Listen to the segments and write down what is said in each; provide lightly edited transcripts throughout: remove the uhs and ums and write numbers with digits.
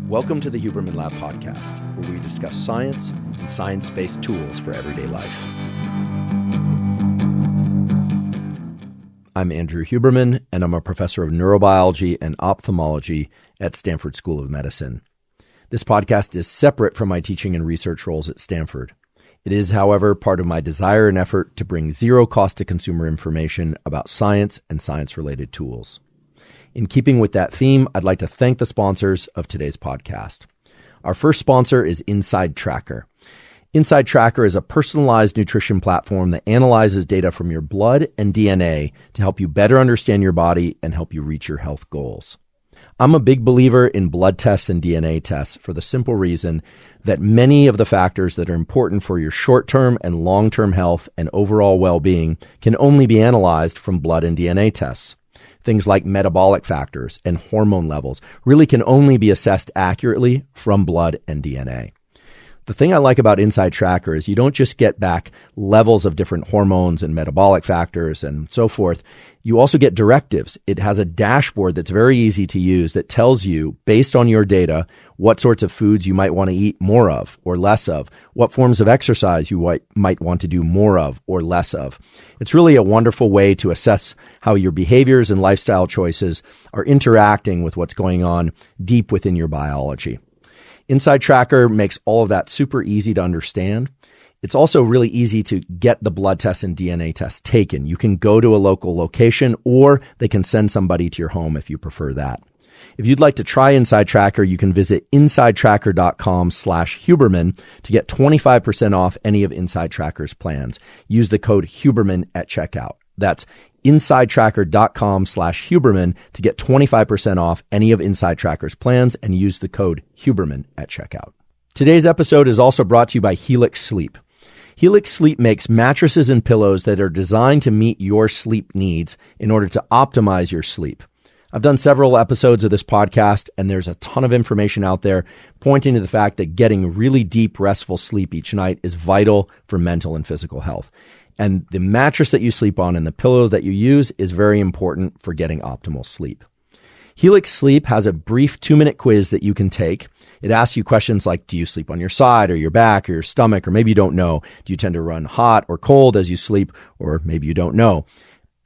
Welcome to the Huberman Lab podcast, where we discuss science and science-based tools for everyday life. I'm Andrew Huberman, and I'm a professor of neurobiology and ophthalmology at Stanford School of Medicine. This podcast is separate from my teaching and research roles at Stanford. It is, however, part of my desire and effort to bring zero cost to consumer information about science and science-related tools. In keeping with that theme, I'd like to thank the sponsors of today's podcast. Our first sponsor is Inside Tracker. Inside Tracker is a personalized nutrition platform that analyzes data from your blood and DNA to help you better understand your body and help you reach your health goals. I'm a big believer in blood tests and DNA tests for the simple reason that many of the factors that are important for your short-term and long-term health and overall well-being can only be analyzed from blood and DNA tests. Things like metabolic factors and hormone levels really can only be assessed accurately from blood and DNA. The thing I like about Inside Tracker is you don't just get back levels of different hormones and metabolic factors and so forth. You also get directives. It has a dashboard that's very easy to use that tells you, based on your data, what sorts of foods you might want to eat more of or less of, what forms of exercise you might want to do more of or less of. It's really a wonderful way to assess how your behaviors and lifestyle choices are interacting with what's going on deep within your biology. Inside Tracker makes all of that super easy to understand. It's also really easy to get the blood tests and DNA tests taken. You can go to a local location, or they can send somebody to your home if you prefer that. If you'd like to try Inside Tracker, you can visit insidetracker.com/Huberman to get 25% off any of Inside Tracker's plans. Use the code Huberman at checkout. That's insidetracker.com/Huberman to get 25% off any of Inside Tracker's plans and use the code Huberman at checkout. Today's episode is also brought to you by Helix Sleep. Helix Sleep makes mattresses and pillows that are designed to meet your sleep needs in order to optimize your sleep. I've done several episodes of this podcast, and there's a ton of information out there pointing to the fact that getting really deep, restful sleep each night is vital for mental and physical health. And the mattress that you sleep on and the pillow that you use is very important for getting optimal sleep. Helix Sleep has a brief 2-minute quiz that you can take. It asks you questions like, do you sleep on your side or your back or your stomach? Or maybe you don't know. Do you tend to run hot or cold as you sleep? Or maybe you don't know.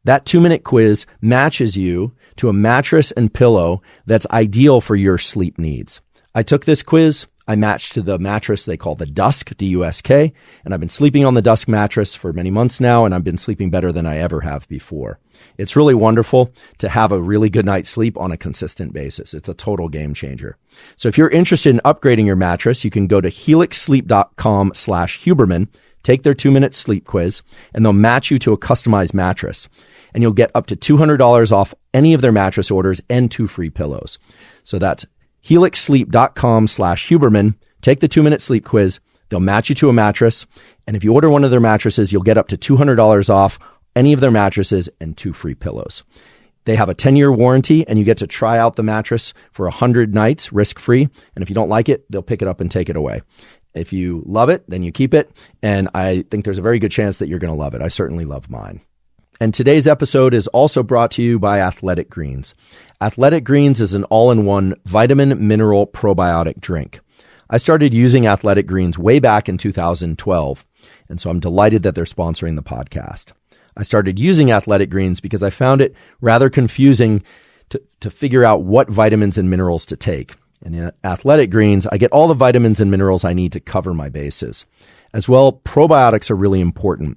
That 2-minute quiz matches you to a mattress and pillow that's ideal for your sleep needs. I took this quiz. I matched to the mattress they call the Dusk, D-U-S-K, and I've been sleeping on the Dusk mattress for many months now, and I've been sleeping better than I ever have before. It's really wonderful to have a really good night's sleep on a consistent basis. It's a total game changer. So if you're interested in upgrading your mattress, you can go to helixsleep.com/Huberman, take their 2-minute sleep quiz, and they'll match you to a customized mattress. And you'll get up to $200 off any of their mattress orders and 2 free pillows. So that's helixsleep.com/Huberman. Take the 2-minute sleep quiz. They'll match you to a mattress. And if you order one of their mattresses, you'll get up to $200 off any of their mattresses and 2 free pillows. They have a 10-year warranty, and you get to try out the mattress for 100 nights risk-free. And if you don't like it, they'll pick it up and take it away. If you love it, then you keep it. And I think there's a very good chance that you're going to love it. I certainly love mine. And today's episode is also brought to you by Athletic Greens. Athletic Greens is an all-in-one vitamin mineral probiotic drink. I started using Athletic Greens way back in 2012, and so I'm delighted that they're sponsoring the podcast. I started using Athletic Greens because I found it rather confusing to figure out what vitamins and minerals to take. And in Athletic Greens, I get all the vitamins and minerals I need to cover my bases. As well, probiotics are really important.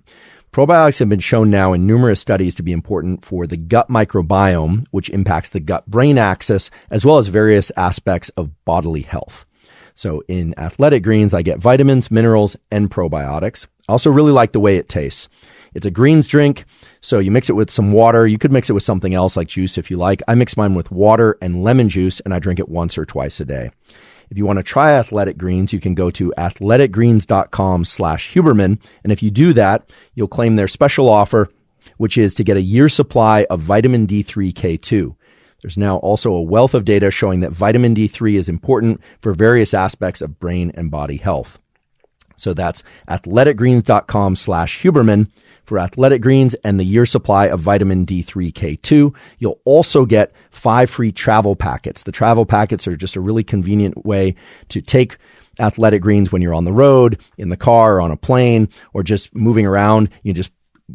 Probiotics have been shown now in numerous studies to be important for the gut microbiome, which impacts the gut-brain axis, as well as various aspects of bodily health. So in Athletic Greens, I get vitamins, minerals, and probiotics. I also really like the way it tastes. It's a greens drink, so you mix it with some water. You could mix it with something else like juice if you like. I mix mine with water and lemon juice, and I drink it once or twice a day. If you want to try Athletic Greens, you can go to athleticgreens.com/Huberman. And if you do that, you'll claim their special offer, which is to get a year's supply of vitamin D3K2. There's now also a wealth of data showing that vitamin D3 is important for various aspects of brain and body health. So that's athleticgreens.com/Huberman for Athletic Greens and the year supply of vitamin D3K2. You'll also get 5 free travel packets. The travel packets are just a really convenient way to take Athletic Greens when you're on the road, in the car, or on a plane, or just moving around. You just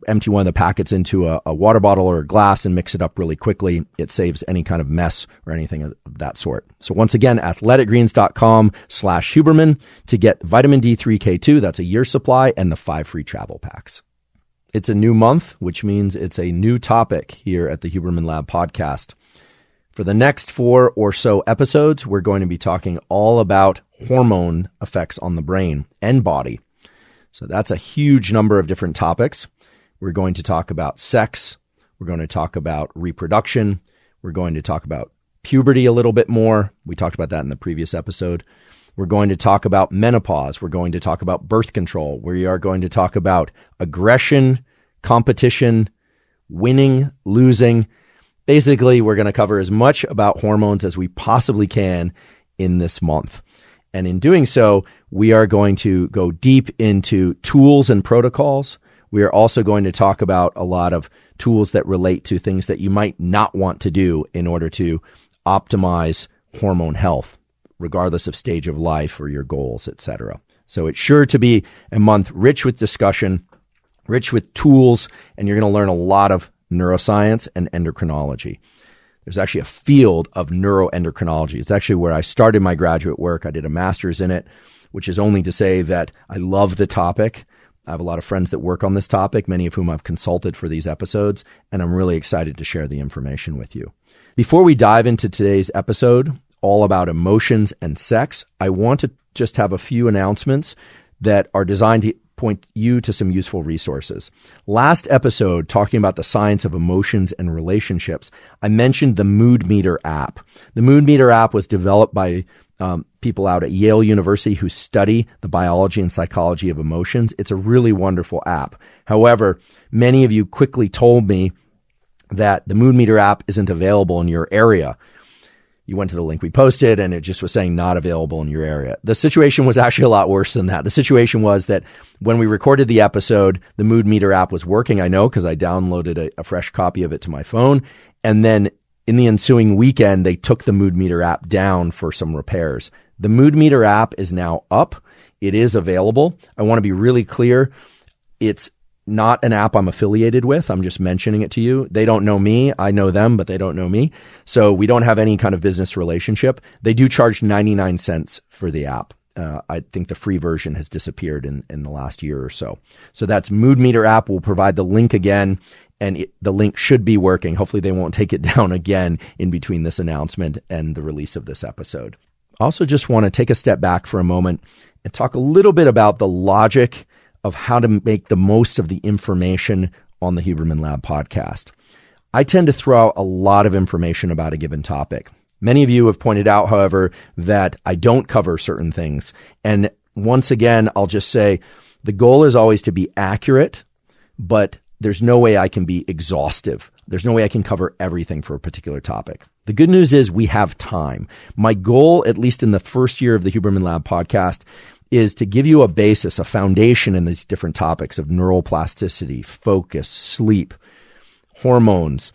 empty one of the packets into a water bottle or a glass and mix it up really quickly. It saves any kind of mess or anything of that sort. So once again, athleticgreens.com/Huberman to get vitamin D3K2. That's a year supply and the 5 free travel packs. It's a new month, which means it's a new topic here at the Huberman Lab podcast. For the next 4 or so episodes, we're going to be talking all about hormone effects on the brain and body. So that's a huge number of different topics. We're going to talk about sex. We're going to talk about reproduction. We're going to talk about puberty a little bit more. We talked about that in the previous episode. We're going to talk about menopause. We're going to talk about birth control. We are going to talk about aggression, competition, winning, losing. Basically, we're going to cover as much about hormones as we possibly can in this month. And in doing so, we are going to go deep into tools and protocols. We are also going to talk about a lot of tools that relate to things that you might not want to do in order to optimize hormone health, regardless of stage of life or your goals, etc. So it's sure to be a month rich with discussion, rich with tools, and you're going to learn a lot of neuroscience and endocrinology. There's actually a field of neuroendocrinology. It's actually where I started my graduate work. I did a master's in it, which is only to say that I love the topic. I have a lot of friends that work on this topic, many of whom I've consulted for these episodes, and I'm really excited to share the information with you. Before we dive into today's episode, all about emotions and sex, I want to just have a few announcements that are designed to point you to some useful resources. Last episode, talking about the science of emotions and relationships, I mentioned the Mood Meter app. The Mood Meter app was developed by people out at Yale University who study the biology and psychology of emotions. It's a really wonderful app. However, many of you quickly told me that the Mood Meter app isn't available in your area. You went to the link we posted and it just was saying not available in your area. The situation was actually a lot worse than that. The situation was that when we recorded the episode, the Mood Meter app was working. I know because I downloaded a fresh copy of it to my phone. And then in the ensuing weekend, they took the Mood Meter app down for some repairs. The Mood Meter app is now up. It is available. I want to be really clear. It's not an app I'm affiliated with. I'm just mentioning it to you. They don't know me. I know them, but they don't know me. So we don't have any kind of business relationship. They do charge 99 cents for the app. I think the free version has disappeared in the last year or so. So that's Mood Meter app. We'll provide the link again, and the link should be working. Hopefully they won't take it down again in between this announcement and the release of this episode. I also just want to take a step back for a moment and talk a little bit about the logic of how to make the most of the information on the Huberman Lab podcast. I tend to throw out a lot of information about a given topic. Many of you have pointed out, however, that I don't cover certain things. And once again, I'll just say the goal is always to be accurate, but there's no way I can be exhaustive. There's no way I can cover everything for a particular topic. The good news is we have time. My goal, at least in the first year of the Huberman Lab podcast, is to give you a basis, a foundation in these different topics of neuroplasticity, focus, sleep, hormones,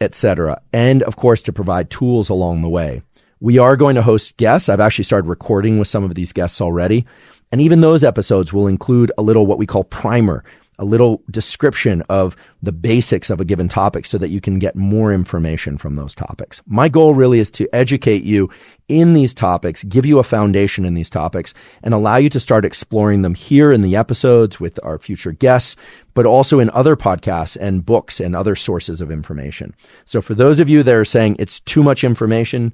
etc. And of course, to provide tools along the way. We are going to host guests. I've actually started recording with some of these guests already. And even those episodes will include a little what we call primer, a little description of the basics of a given topic so that you can get more information from those topics. My goal really is to educate you in these topics, give you a foundation in these topics, and allow you to start exploring them here in the episodes with our future guests, but also in other podcasts and books and other sources of information. So for those of you that are saying it's too much information,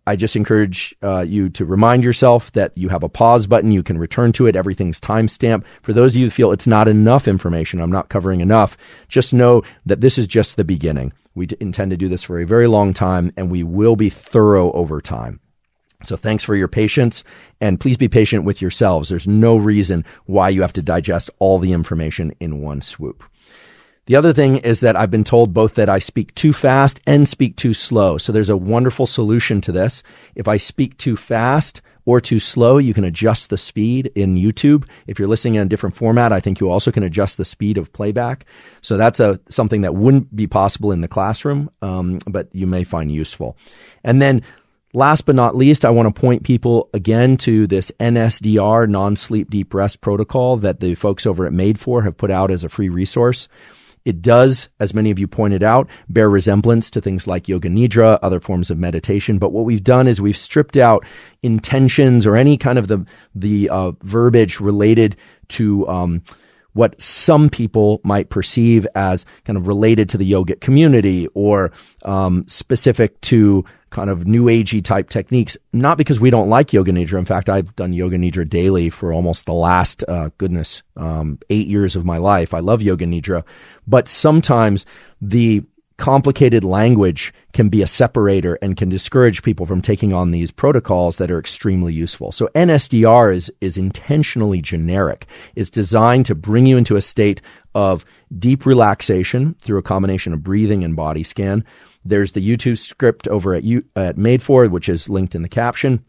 I just encourage you to remind yourself that you have a pause button. You can return to it. Everything's timestamped. For those of you who feel it's not enough information, I'm not covering enough, just know that this is just the beginning. We intend to do this for a very long time, and we will be thorough over time. So thanks for your patience, and please be patient with yourselves. There's no reason why you have to digest all the information in one swoop. The other thing is that I've been told both that I speak too fast and speak too slow. So there's a wonderful solution to this. If I speak too fast or too slow, you can adjust the speed in YouTube. If you're listening in a different format, I think you also can adjust the speed of playback. So that's something that wouldn't be possible in the classroom, but you may find useful. And then last but not least, I want to point people again to this NSDR, non-sleep deep rest protocol, that the folks over at Made For have put out as a free resource. It does, as many of you pointed out, bear resemblance to things like yoga nidra, other forms of meditation. But what we've done is we've stripped out intentions or any kind of the verbiage related to what some people might perceive as kind of related to the yogic community or specific to kind of new agey type techniques. Not because we don't like yoga nidra. In fact, I've done yoga nidra daily for almost the last 8 years of my life. I love yoga nidra, but sometimes the complicated language can be a separator and can discourage people from taking on these protocols that are extremely useful. So NSDR is intentionally generic. It's designed to bring you into a state of deep relaxation through a combination of breathing and body scan. There's the YouTube script over at Made For, which is linked in the caption.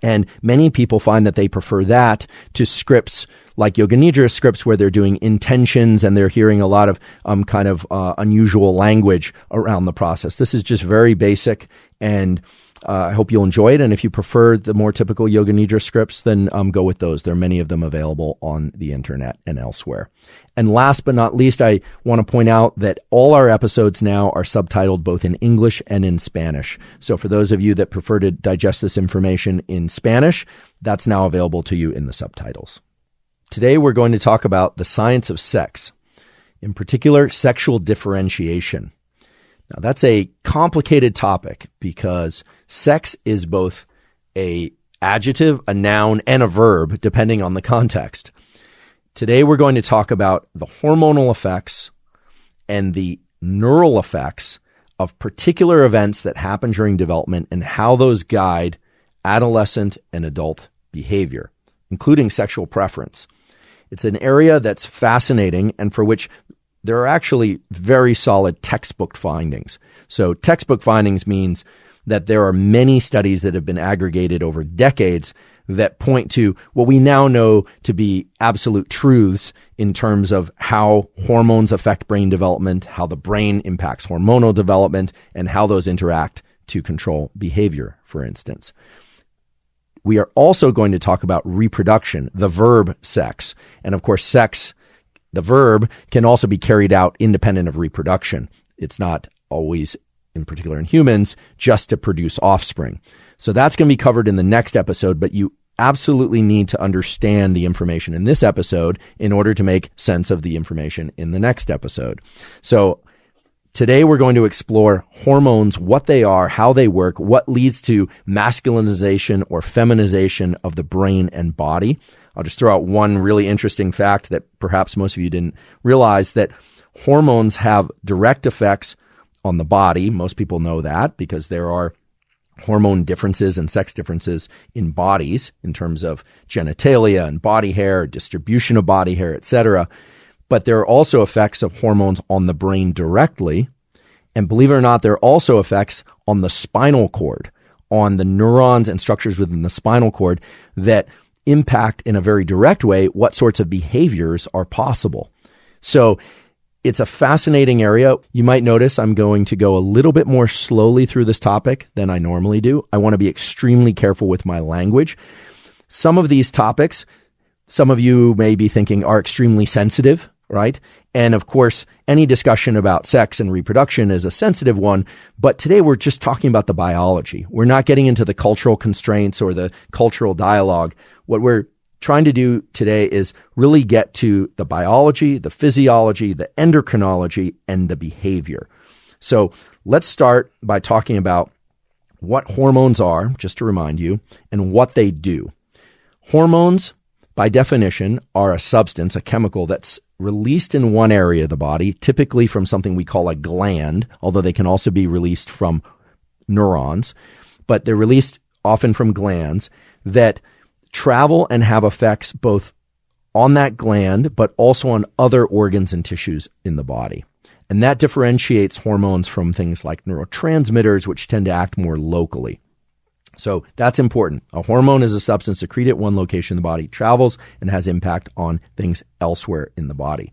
And many people find that they prefer that to scripts like Yoga Nidra scripts where they're doing intentions and they're hearing a lot of unusual language around the process. This is just very basic, and I hope you'll enjoy it. And if you prefer the more typical Yoga Nidra scripts, then go with those. There are many of them available on the internet and elsewhere. And last but not least, I want to point out that all our episodes now are subtitled both in English and in Spanish. So for those of you that prefer to digest this information in Spanish, that's now available to you in the subtitles. Today, we're going to talk about the science of sex, in particular, sexual differentiation. Now, that's a complicated topic because sex is both an adjective, a noun, and a verb, depending on the context. Today, we're going to talk about the hormonal effects and the neural effects of particular events that happen during development and how those guide adolescent and adult behavior, including sexual preference. It's an area that's fascinating and for which there are actually very solid textbook findings. So textbook findings means that there are many studies that have been aggregated over decades that point to what we now know to be absolute truths in terms of how hormones affect brain development, how the brain impacts hormonal development, and how those interact to control behavior, for instance. We are also going to talk about reproduction, the verb sex. And of course, sex, the verb, can also be carried out independent of reproduction. It's not always, in particular in humans, just to produce offspring. So that's going to be covered in the next episode, but you absolutely need to understand the information in this episode in order to make sense of the information in the next episode. So today we're going to explore hormones, what they are, how they work, what leads to masculinization or feminization of the brain and body. I'll just throw out one really interesting fact that perhaps most of you didn't realize, that hormones have direct effects on the body. Most people know that because there are hormone differences and sex differences in bodies in terms of genitalia and body hair, distribution of body hair, etc. But there are also effects of hormones on the brain directly. And believe it or not, there are also effects on the spinal cord, on the neurons and structures within the spinal cord that impact in a very direct way what sorts of behaviors are possible. So it's a fascinating area. You might notice I'm going to go a little bit more slowly through this topic than I normally do. I want to be extremely careful with my language. Some of these topics, some of you may be thinking, are extremely sensitive, right? And of course, any discussion about sex and reproduction is a sensitive one, but today we're just talking about the biology. We're not getting into the cultural constraints or the cultural dialogue. What we're trying to do today is really get to the biology, the physiology, the endocrinology, and the behavior. So let's start by talking about what hormones are, just to remind you, and what they do. Hormones, by definition, are a substance, a chemical that's released in one area of the body, typically from something we call a gland, although they can also be released from neurons, but they're released often from glands that travel and have effects both on that gland, but also on other organs and tissues in the body. And that differentiates hormones from things like neurotransmitters, which tend to act more locally. So that's important. A hormone is a substance secreted at one location in the body, travels, and has impact on things elsewhere in the body.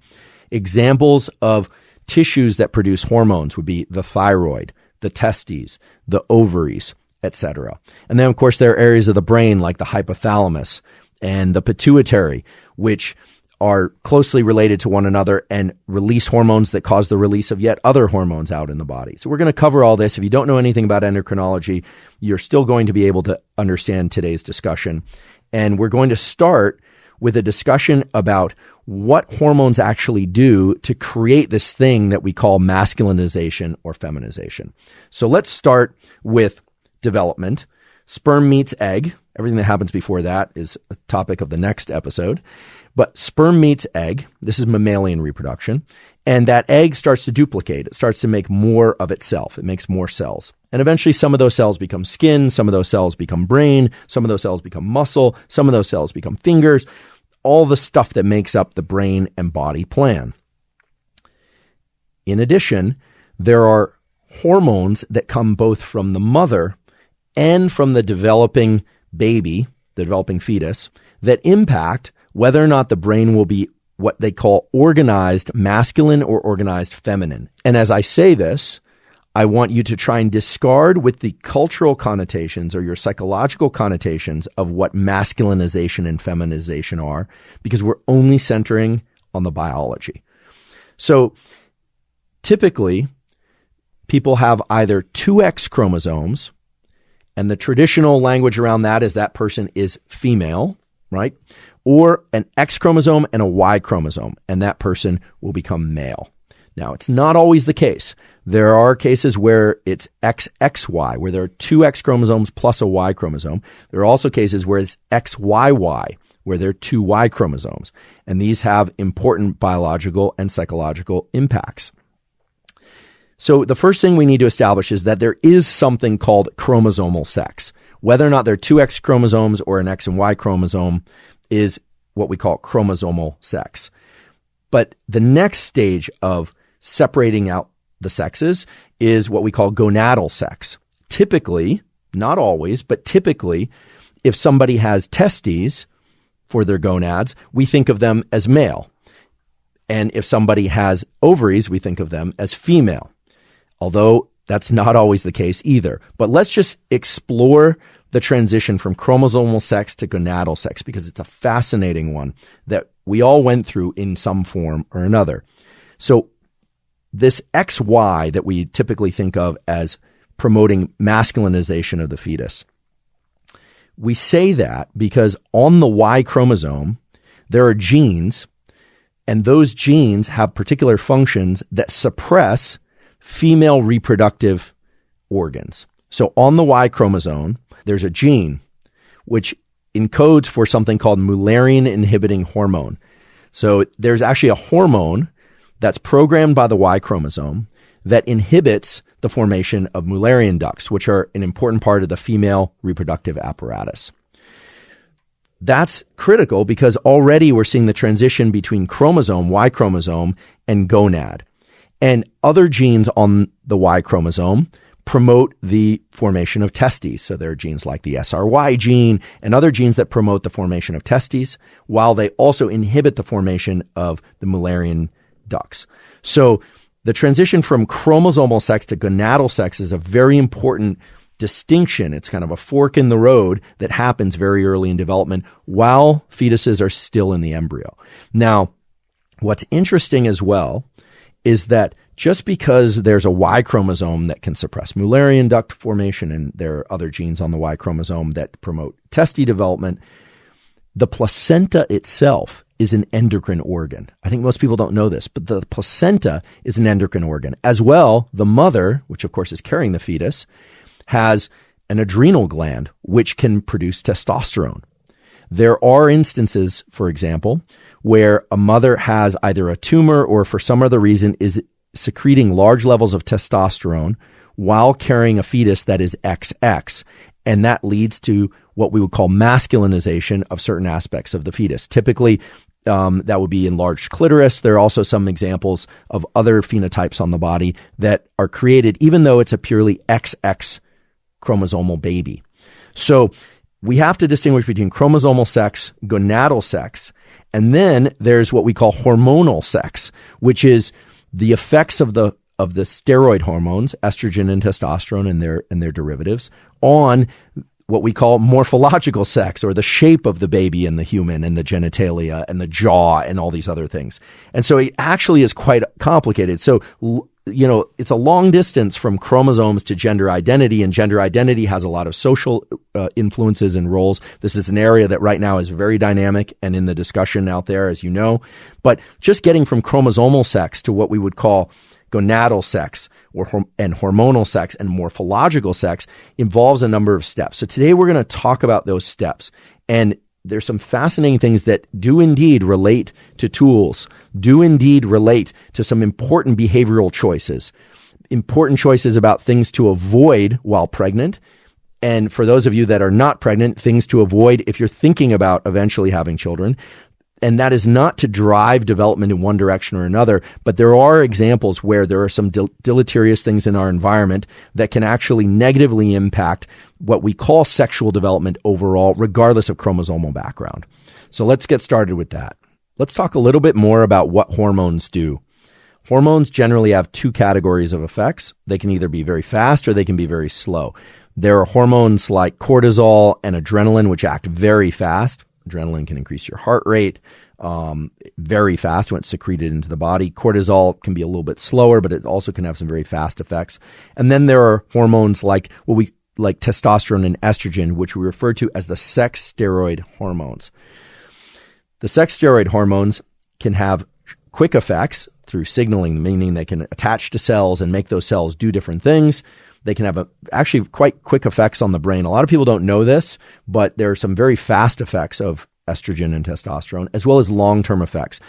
Examples of tissues that produce hormones would be the thyroid, the testes, the ovaries, etc. And then, of course, there are areas of the brain like the hypothalamus and the pituitary, which are closely related to one another and release hormones that cause the release of yet other hormones out in the body. So we're going to cover all this. If you don't know anything about endocrinology, you're still going to be able to understand today's discussion. And we're going to start with a discussion about what hormones actually do to create this thing that we call masculinization or feminization. So let's start with development. Sperm meets egg. Everything that happens before that is a topic of the next episode. But sperm meets egg. This is mammalian reproduction. And that egg starts to duplicate. It starts to make more of itself. It makes more cells. And eventually some of those cells become skin. Some of those cells become brain. Some of those cells become muscle. Some of those cells become fingers. All the stuff that makes up the brain and body plan. In addition, there are hormones that come both from the mother and from the developing baby, the developing fetus, that impact whether or not the brain will be what they call organized masculine or organized feminine. And as I say this, I want you to try and discard with the cultural connotations or your psychological connotations of what masculinization and feminization are, because we're only centering on the biology. So typically, people have either two X chromosomes, and the traditional language around that is that person is female, right? Or an X chromosome and a Y chromosome, and that person will become male. Now, it's not always the case. There are cases where it's XXY, where there are two X chromosomes plus a Y chromosome. There are also cases where it's XYY, where there are two Y chromosomes. And these have important biological and psychological impacts. So the first thing we need to establish is that there is something called chromosomal sex. Whether or not there are two X chromosomes or an X and Y chromosome is what we call chromosomal sex. But the next stage of separating out the sexes is what we call gonadal sex. Typically, not always, but typically, if somebody has testes for their gonads, we think of them as male. And if somebody has ovaries, we think of them as female. Although that's not always the case either. But let's just explore the transition from chromosomal sex to gonadal sex, because it's a fascinating one that we all went through in some form or another. So this XY that we typically think of as promoting masculinization of the fetus, we say that because on the Y chromosome, there are genes, and those genes have particular functions that suppress female reproductive organs. So on the Y chromosome, there's a gene which encodes for something called Mullerian inhibiting hormone. So there's actually a hormone that's programmed by the Y chromosome that inhibits the formation of Mullerian ducts, which are an important part of the female reproductive apparatus. That's critical because already we're seeing the transition between chromosome, Y chromosome, and gonad. And other genes on the Y chromosome promote the formation of testes. So there are genes like the SRY gene and other genes that promote the formation of testes, while they also inhibit the formation of the Mullerian ducts. So the transition from chromosomal sex to gonadal sex is a very important distinction. It's kind of a fork in the road that happens very early in development while fetuses are still in the embryo. Now, what's interesting as well is that just because there's a Y chromosome that can suppress Mullerian duct formation, and there are other genes on the Y chromosome that promote testes development, the placenta itself is an endocrine organ. I think most people don't know this, but the placenta is an endocrine organ. As well, the mother, which of course is carrying the fetus, has an adrenal gland which can produce testosterone. There are instances, for example, where a mother has either a tumor or for some other reason is secreting large levels of testosterone while carrying a fetus that is XX. And that leads to what we would call masculinization of certain aspects of the fetus. Typically, that would be enlarged clitoris. There are also some examples of other phenotypes on the body that are created, even though it's a purely XX chromosomal baby. So we have to distinguish between chromosomal sex, gonadal sex, and then there's what we call hormonal sex, which is the effects of the steroid hormones, estrogen and testosterone and their derivatives, on what we call morphological sex, or the shape of the baby and the human and the genitalia and the jaw and all these other things. And so it actually is quite complicated. So, it's a long distance from chromosomes to gender identity, and gender identity has a lot of social influences and roles. This is an area that right now is very dynamic and in the discussion out there, as you know. But just getting from chromosomal sex to what we would call gonadal sex and hormonal sex and morphological sex involves a number of steps. So today we're going to talk about those steps. And there's some fascinating things that do indeed relate to tools, do indeed relate to some important behavioral choices about things to avoid while pregnant. And for those of you that are not pregnant, things to avoid if you're thinking about eventually having children. And that is not to drive development in one direction or another, but there are examples where there are some deleterious things in our environment that can actually negatively impact what we call sexual development overall, regardless of chromosomal background. So let's get started with that. Let's talk a little bit more about what hormones do. Hormones generally have two categories of effects. They can either be very fast or they can be very slow. There are hormones like cortisol and adrenaline, which act very fast. Adrenaline can increase your heart rate very fast when it's secreted into the body. Cortisol can be a little bit slower, but it also can have some very fast effects. And then there are hormones like testosterone and estrogen, which we refer to as the sex steroid hormones. The sex steroid hormones can have quick effects through signaling, meaning they can attach to cells and make those cells do different things. They can have actually quite quick effects on the brain. A lot of people don't know this, but there are some very fast effects of estrogen and testosterone, as well as long-term effects.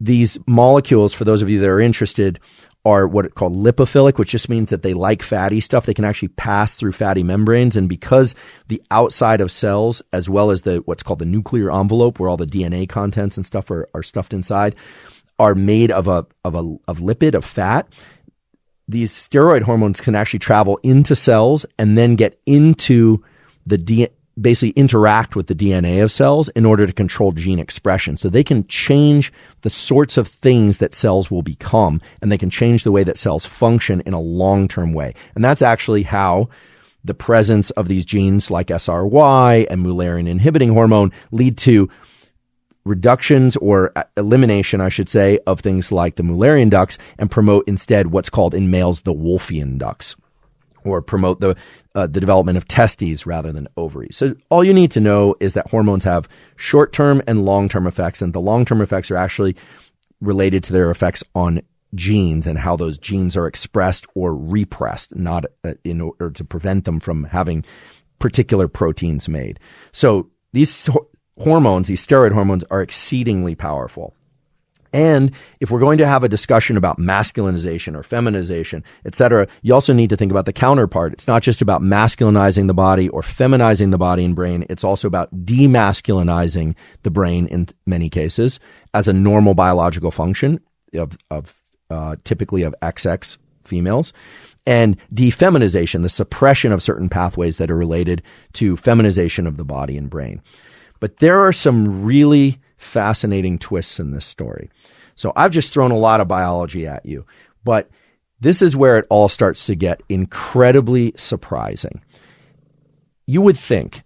These molecules, for those of you that are interested, are what are called lipophilic, which just means that they like fatty stuff. They can actually pass through fatty membranes. And because the outside of cells, as well as what's called the nuclear envelope, where all the DNA contents and stuff are stuffed inside, are made of lipid, of fat, these steroid hormones can actually travel into cells and then get into basically interact with the DNA of cells in order to control gene expression. So they can change the sorts of things that cells will become, and they can change the way that cells function in a long-term way. And that's actually how the presence of these genes like SRY and Mullerian inhibiting hormone lead to reductions or elimination, I should say, of things like the Mullerian ducts, and promote instead what's called in males the Wolffian ducts, or promote the development of testes rather than ovaries. So all you need to know is that hormones have short-term and long-term effects, and the long-term effects are actually related to their effects on genes and how those genes are expressed or repressed, not in order to prevent them from having particular proteins made. So these hormones, these steroid hormones, are exceedingly powerful. And if we're going to have a discussion about masculinization or feminization, etc., you also need to think about the counterpart. It's not just about masculinizing the body or feminizing the body and brain. It's also about demasculinizing the brain in many cases as a normal biological function of typically of XX females. And defeminization, the suppression of certain pathways that are related to feminization of the body and brain. But there are some really fascinating twists in this story. So I've just thrown a lot of biology at you, but this is where it all starts to get incredibly surprising. You would think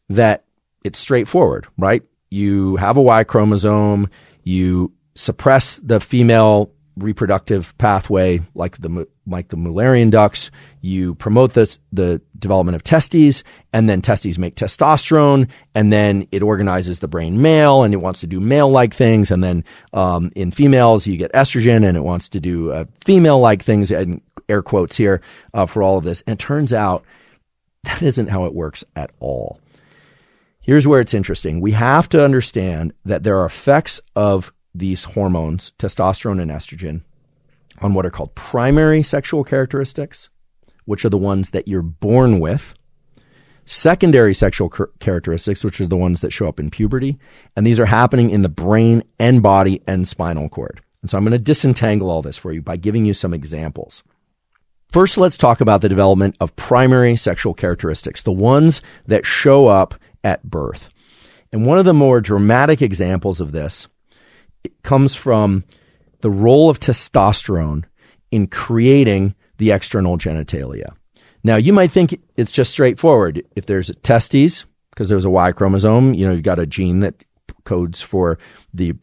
that it's straightforward, right? You have a Y chromosome, you suppress the female reproductive pathway like the Mullerian ducts, you promote the development of testes, and then testes make testosterone, and then it organizes the brain male, and it wants to do male-like things, and then in females you get estrogen, and it wants to do female-like things, and air quotes here for all of this. And it turns out that isn't how it works at all. Here's where it's interesting. We have to understand that there are effects of these hormones, testosterone and estrogen, on what are called primary sexual characteristics, which are the ones that you're born with, secondary sexual characteristics, which are the ones that show up in puberty, and these are happening in the brain and body and spinal cord. And so I'm going to disentangle all this for you by giving you some examples. First, let's talk about the development of primary sexual characteristics, the ones that show up at birth. And one of the more dramatic examples of this comes from the role of testosterone in creating the external genitalia. Now, you might think it's just straightforward. If there's testes, because there's a Y chromosome, you've got a gene that codes for the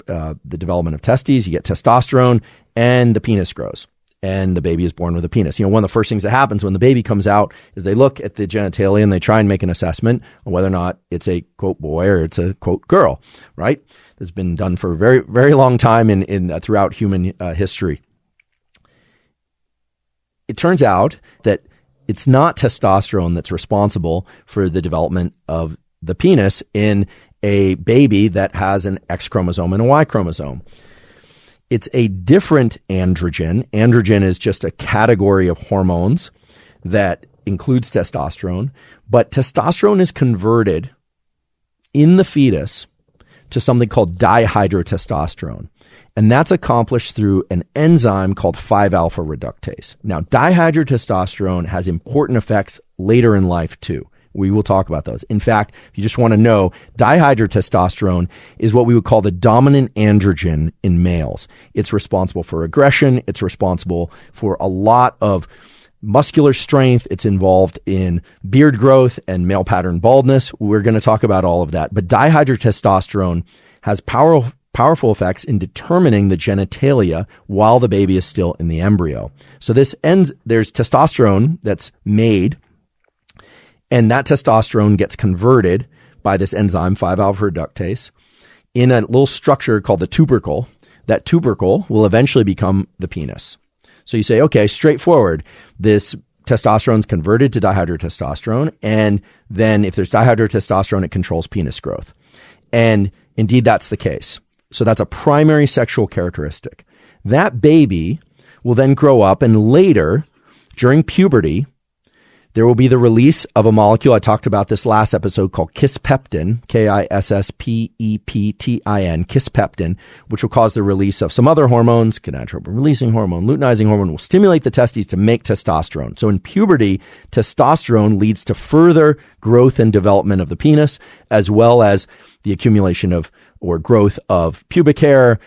development of testes, you get testosterone, and the penis grows. And the baby is born with a penis. One of the first things that happens when the baby comes out is they look at the genitalia and they try and make an assessment on whether or not it's a, quote, boy or it's a, quote, girl, right? This has been done for a very, very long time in throughout human history. It turns out that it's not testosterone that's responsible for the development of the penis in a baby that has an X chromosome and a Y chromosome. It's a different androgen. Androgen is just a category of hormones that includes testosterone, but testosterone is converted in the fetus to something called dihydrotestosterone. And that's accomplished through an enzyme called 5-alpha reductase. Now, dihydrotestosterone has important effects later in life too. We will talk about those. In fact, if you just want to know, dihydrotestosterone is what we would call the dominant androgen in males. It's responsible for aggression. It's responsible for a lot of muscular strength. It's involved in beard growth and male pattern baldness. We're going to talk about all of that. But dihydrotestosterone has powerful effects in determining the genitalia while the baby is still in the embryo. So there's testosterone that's made, and that testosterone gets converted by this enzyme, 5-alpha reductase, in a little structure called the tubercle. That tubercle will eventually become the penis. So you say, okay, straightforward. This testosterone is converted to dihydrotestosterone, and then if there's dihydrotestosterone, it controls penis growth. And indeed, that's the case. So that's a primary sexual characteristic. That baby will then grow up, and later, during puberty, there will be the release of a molecule. I talked about this last episode called kisspeptin, Kisspeptin, kisspeptin, which will cause the release of some other hormones, gonadotropin-releasing hormone, luteinizing hormone, will stimulate the testes to make testosterone. So in puberty, testosterone leads to further growth and development of the penis, as well as the accumulation of or growth of pubic hair,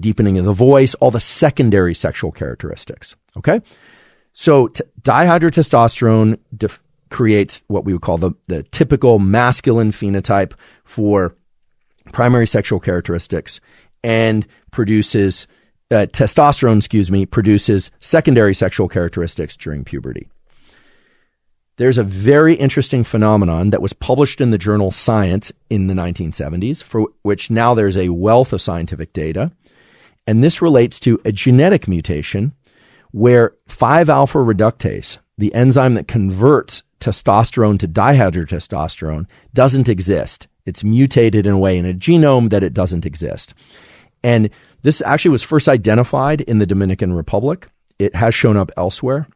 deepening of the voice, all the secondary sexual characteristics. Okay? So dihydrotestosterone creates what we would call the typical masculine phenotype for primary sexual characteristics, and produces produces secondary sexual characteristics during puberty. There's a very interesting phenomenon that was published in the journal Science in the 1970s, for which now there's a wealth of scientific data. And this relates to a genetic mutation where 5-alpha reductase, the enzyme that converts testosterone to dihydrotestosterone, doesn't exist. It's mutated in a way in a genome that it doesn't exist. And this actually was first identified in the Dominican Republic. It has shown up elsewhere.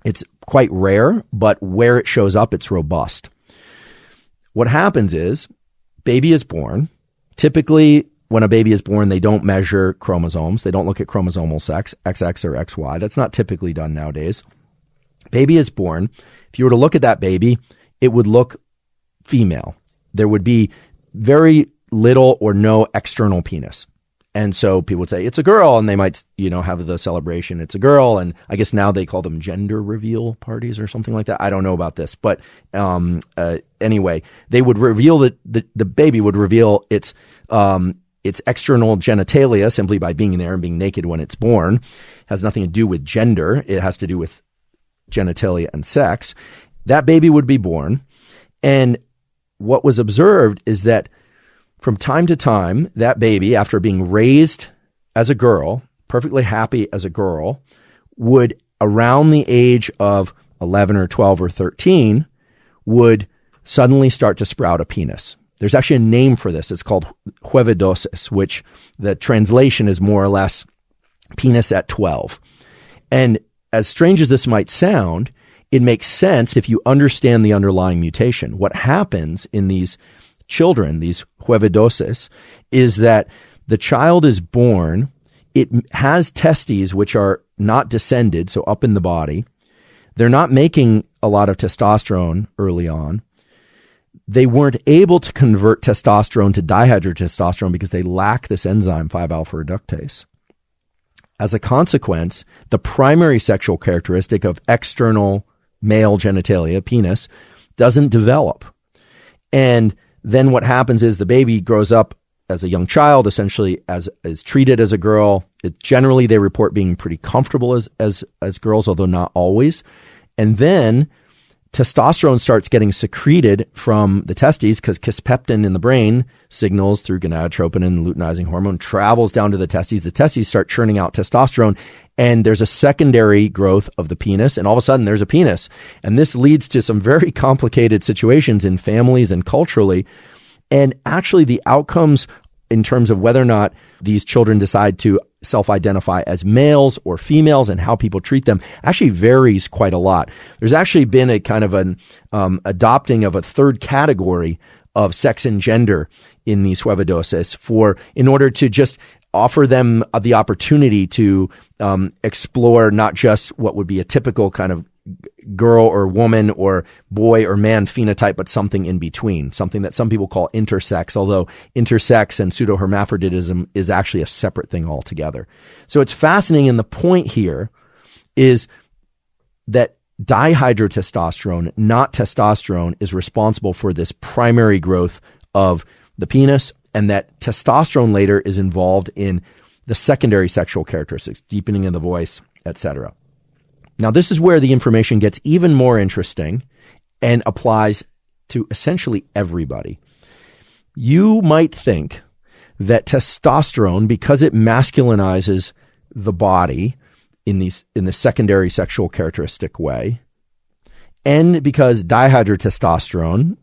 It's quite rare, but where it shows up, it's robust. What happens is, baby is born. Typically, when a baby is born, they don't measure chromosomes. They don't look at chromosomal sex, XX or XY. That's not typically done nowadays. Baby is born. If you were to look at that baby, it would look female. There would be very little or no external penis. And so people would say, it's a girl, and they might, have the celebration, it's a girl. And I guess now they call them gender reveal parties or something like that. I don't know about this. But anyway, they would reveal the baby would reveal its external genitalia simply by being there and being naked when it's born. It has nothing to do with gender. It has to do with genitalia and sex. That baby would be born. And what was observed is that from time to time, that baby, after being raised as a girl, perfectly happy as a girl, would, around the age of 11 or 12 or 13, would suddenly start to sprout a penis. There's actually a name for this. It's called huevidosis, which the translation is more or less penis at 12. And as strange as this might sound, it makes sense if you understand the underlying mutation. What happens in these children, these huevidosis, is that the child is born, it has testes which are not descended, so up in the body, they're not making a lot of testosterone early on. They weren't able to convert testosterone to dihydrotestosterone because they lack this enzyme 5-alpha reductase. As a consequence, the primary sexual characteristic of external male genitalia, penis, doesn't develop. And then what happens is the baby grows up as a young child, essentially is treated as a girl. Generally, they report being pretty comfortable as girls, although not always. And then testosterone starts getting secreted from the testes because kisspeptin in the brain signals through gonadotropin and luteinizing hormone, travels down to the testes. The testes start churning out testosterone, and there's a secondary growth of the penis, and all of a sudden there's a penis. And this leads to some very complicated situations in families and culturally. And actually the outcomes in terms of whether or not these children decide to self-identify as males or females and how people treat them actually varies quite a lot. There's actually been a kind of an adopting of a third category of sex and gender in these huevadosis in order to just offer them the opportunity to explore not just what would be a typical kind of girl or woman or boy or man phenotype, but something in between, something that some people call intersex, although intersex and pseudohermaphroditism is actually a separate thing altogether. So it's fascinating, and the point here is that dihydrotestosterone, not testosterone, is responsible for this primary growth of the penis, and that testosterone later is involved in the secondary sexual characteristics, deepening of the voice, etc. Now, this is where the information gets even more interesting and applies to essentially everybody. You might think that testosterone, because it masculinizes the body in the secondary sexual characteristic way, and because dihydrotestosterone,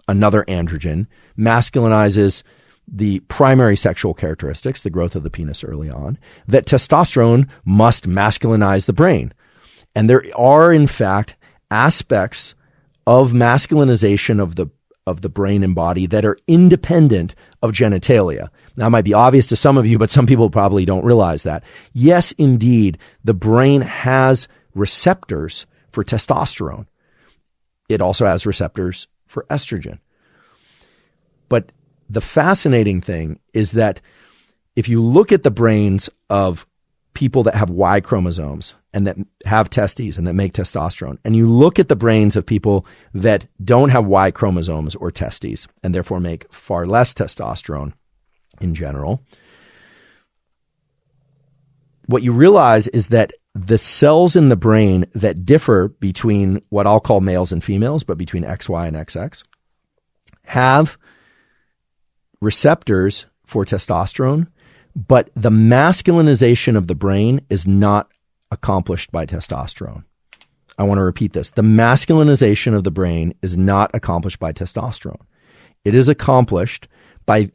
another androgen, masculinizes the primary sexual characteristics, the growth of the penis early on, that testosterone must masculinize the brain. And there are, in fact, aspects of masculinization of the brain and body that are independent of genitalia. Now, it might be obvious to some of you, but some people probably don't realize that. Yes, indeed, the brain has receptors for testosterone. It also has receptors for estrogen. But the fascinating thing is that if you look at the brains of people that have Y chromosomes and that have testes and that make testosterone, and you look at the brains of people that don't have Y chromosomes or testes and therefore make far less testosterone in general, what you realize is that the cells in the brain that differ between what I'll call males and females, but between XY and XX, have receptors for testosterone, but the masculinization of the brain is not accomplished by testosterone. I want to repeat this. The masculinization of the brain is not accomplished by testosterone. It is accomplished by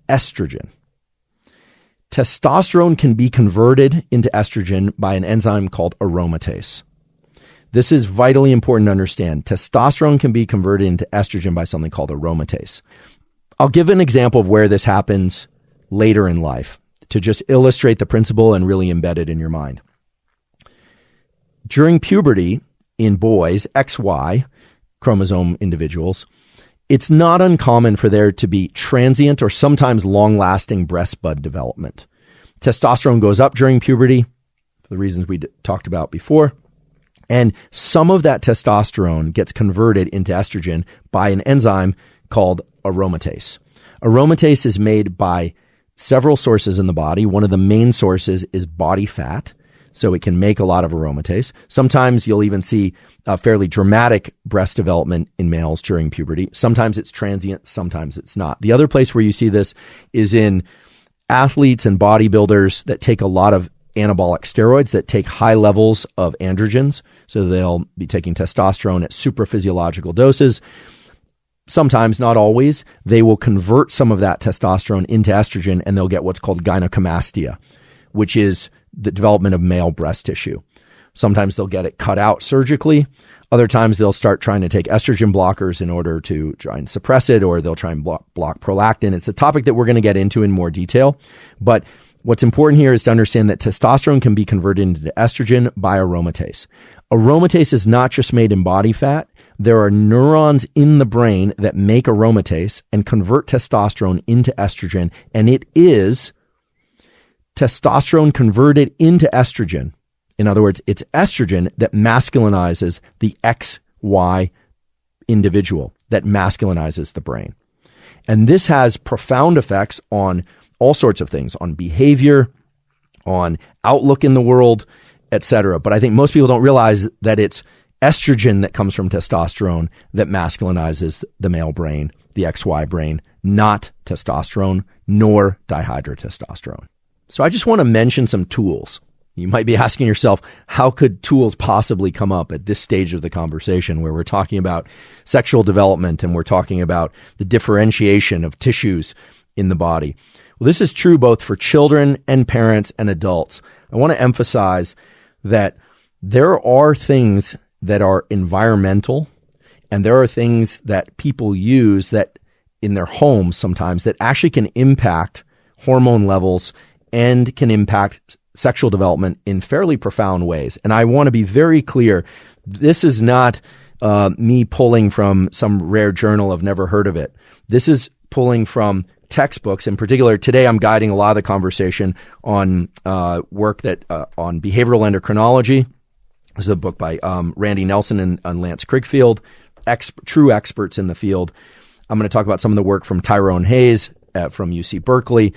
estrogen. Testosterone can be converted into estrogen by an enzyme called aromatase. This is vitally important to understand. Testosterone can be converted into estrogen by something called aromatase. I'll give an example of where this happens later in life to just illustrate the principle and really embed it in your mind. During puberty in boys, XY chromosome individuals, it's not uncommon for there to be transient or sometimes long-lasting breast bud development. Testosterone goes up during puberty for the reasons we talked about before, and some of that testosterone gets converted into estrogen by an enzyme called aromatase. Aromatase is made by several sources in the body. One of the main sources is body fat, so it can make a lot of aromatase. Sometimes you'll even see a fairly dramatic breast development in males during puberty. Sometimes it's transient, sometimes it's not. The other place where you see this is in athletes and bodybuilders that take a lot of anabolic steroids, that take high levels of androgens. So they'll be taking testosterone at super physiological doses. Sometimes, not always, they will convert some of that testosterone into estrogen, and they'll get what's called gynecomastia, which is the development of male breast tissue. Sometimes they'll get it cut out surgically. Other times they'll start trying to take estrogen blockers in order to try and suppress it, or they'll try and block prolactin. It's a topic that we're going to get into in more detail. But What's important here is to understand that testosterone can be converted into estrogen by aromatase. Aromatase is not just made in body fat. There are neurons in the brain that make aromatase and convert testosterone into estrogen, and it is testosterone converted into estrogen. In other words, it's estrogen that masculinizes the XY individual, that masculinizes the brain. And this has profound effects on all sorts of things, on behavior, on outlook in the world, etc. But I think most people don't realize that it's estrogen that comes from testosterone that masculinizes the male brain, the XY brain, not testosterone, nor dihydrotestosterone. So I just want to mention some tools. You might be asking yourself, how could tools possibly come up at this stage of the conversation where we're talking about sexual development and we're talking about the differentiation of tissues in the body? Well, this is true both for children and parents and adults. I want to emphasize that there are things that are environmental and there are things that people use that in their homes sometimes that actually can impact hormone levels and can impact sexual development in fairly profound ways. And I want to be very clear, this is not me pulling from some rare journal. I've never heard of it. This is pulling from textbooks. In particular, today I'm guiding a lot of the conversation on work that on behavioral endocrinology. This is a book by Randy Nelson and Lance Krigfield, true experts in the field. I'm going to talk about some of the work from Tyrone Hayes from UC Berkeley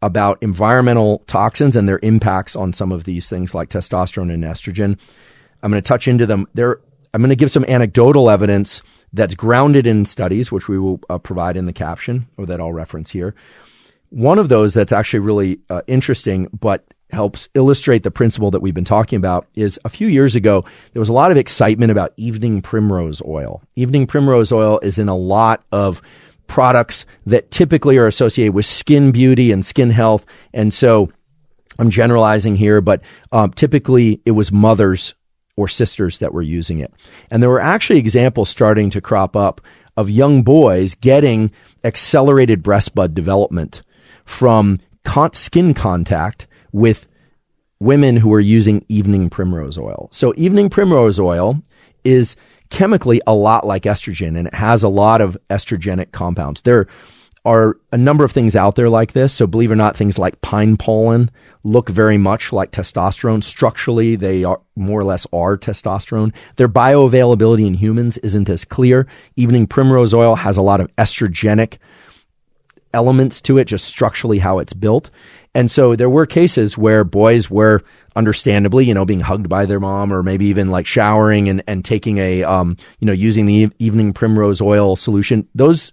about environmental toxins and their impacts on some of these things like testosterone and estrogen. I'm going to touch into them. I'm going to give some anecdotal evidence that's grounded in studies, which we will provide in the caption, or that I'll reference here. One of those that's actually really interesting, but helps illustrate the principle that we've been talking about is a few years ago, there was a lot of excitement about evening primrose oil. Evening primrose oil is in a lot of products that typically are associated with skin beauty and skin health. And so I'm generalizing here, but typically it was mothers or sisters that were using it. And there were actually examples starting to crop up of young boys getting accelerated breast bud development from skin contact with women who are using evening primrose oil. So evening primrose oil is chemically a lot like estrogen, and it has a lot of estrogenic compounds. There are a number of things out there like this. So believe it or not, things like pine pollen look very much like testosterone. Structurally, they are more or less are testosterone. Their bioavailability in humans isn't as clear. Evening primrose oil has a lot of estrogenic elements to it, just structurally how it's built. And so there were cases where boys were understandably, being hugged by their mom, or maybe even like showering and taking using the evening primrose oil solution. Those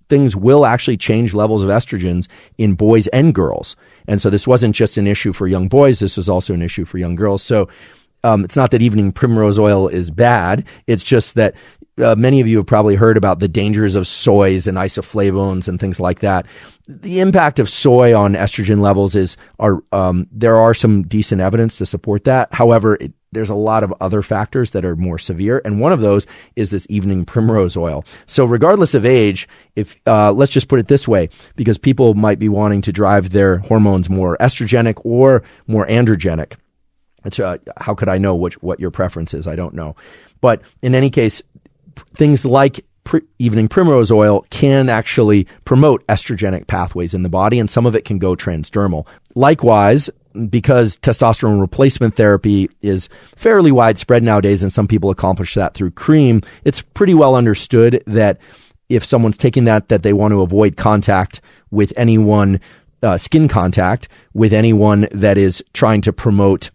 things will actually change levels of estrogens in boys and girls. And so this wasn't just an issue for young boys. This was also an issue for young girls. So it's not that evening primrose oil is bad. It's just that many of you have probably heard about the dangers of soys and isoflavones and things like that. The impact of soy on estrogen levels there are some decent evidence to support that. However, there's a lot of other factors that are more severe, and one of those is this evening primrose oil. So regardless of age, if let's just put it this way, because people might be wanting to drive their hormones more estrogenic or more androgenic. How could I know what your preference is? I don't know. But in any case, things like evening primrose oil can actually promote estrogenic pathways in the body, and some of it can go transdermal. Likewise, because testosterone replacement therapy is fairly widespread nowadays, and some people accomplish that through cream, it's pretty well understood that if someone's taking that they want to avoid contact with anyone, skin contact with anyone that is trying to promote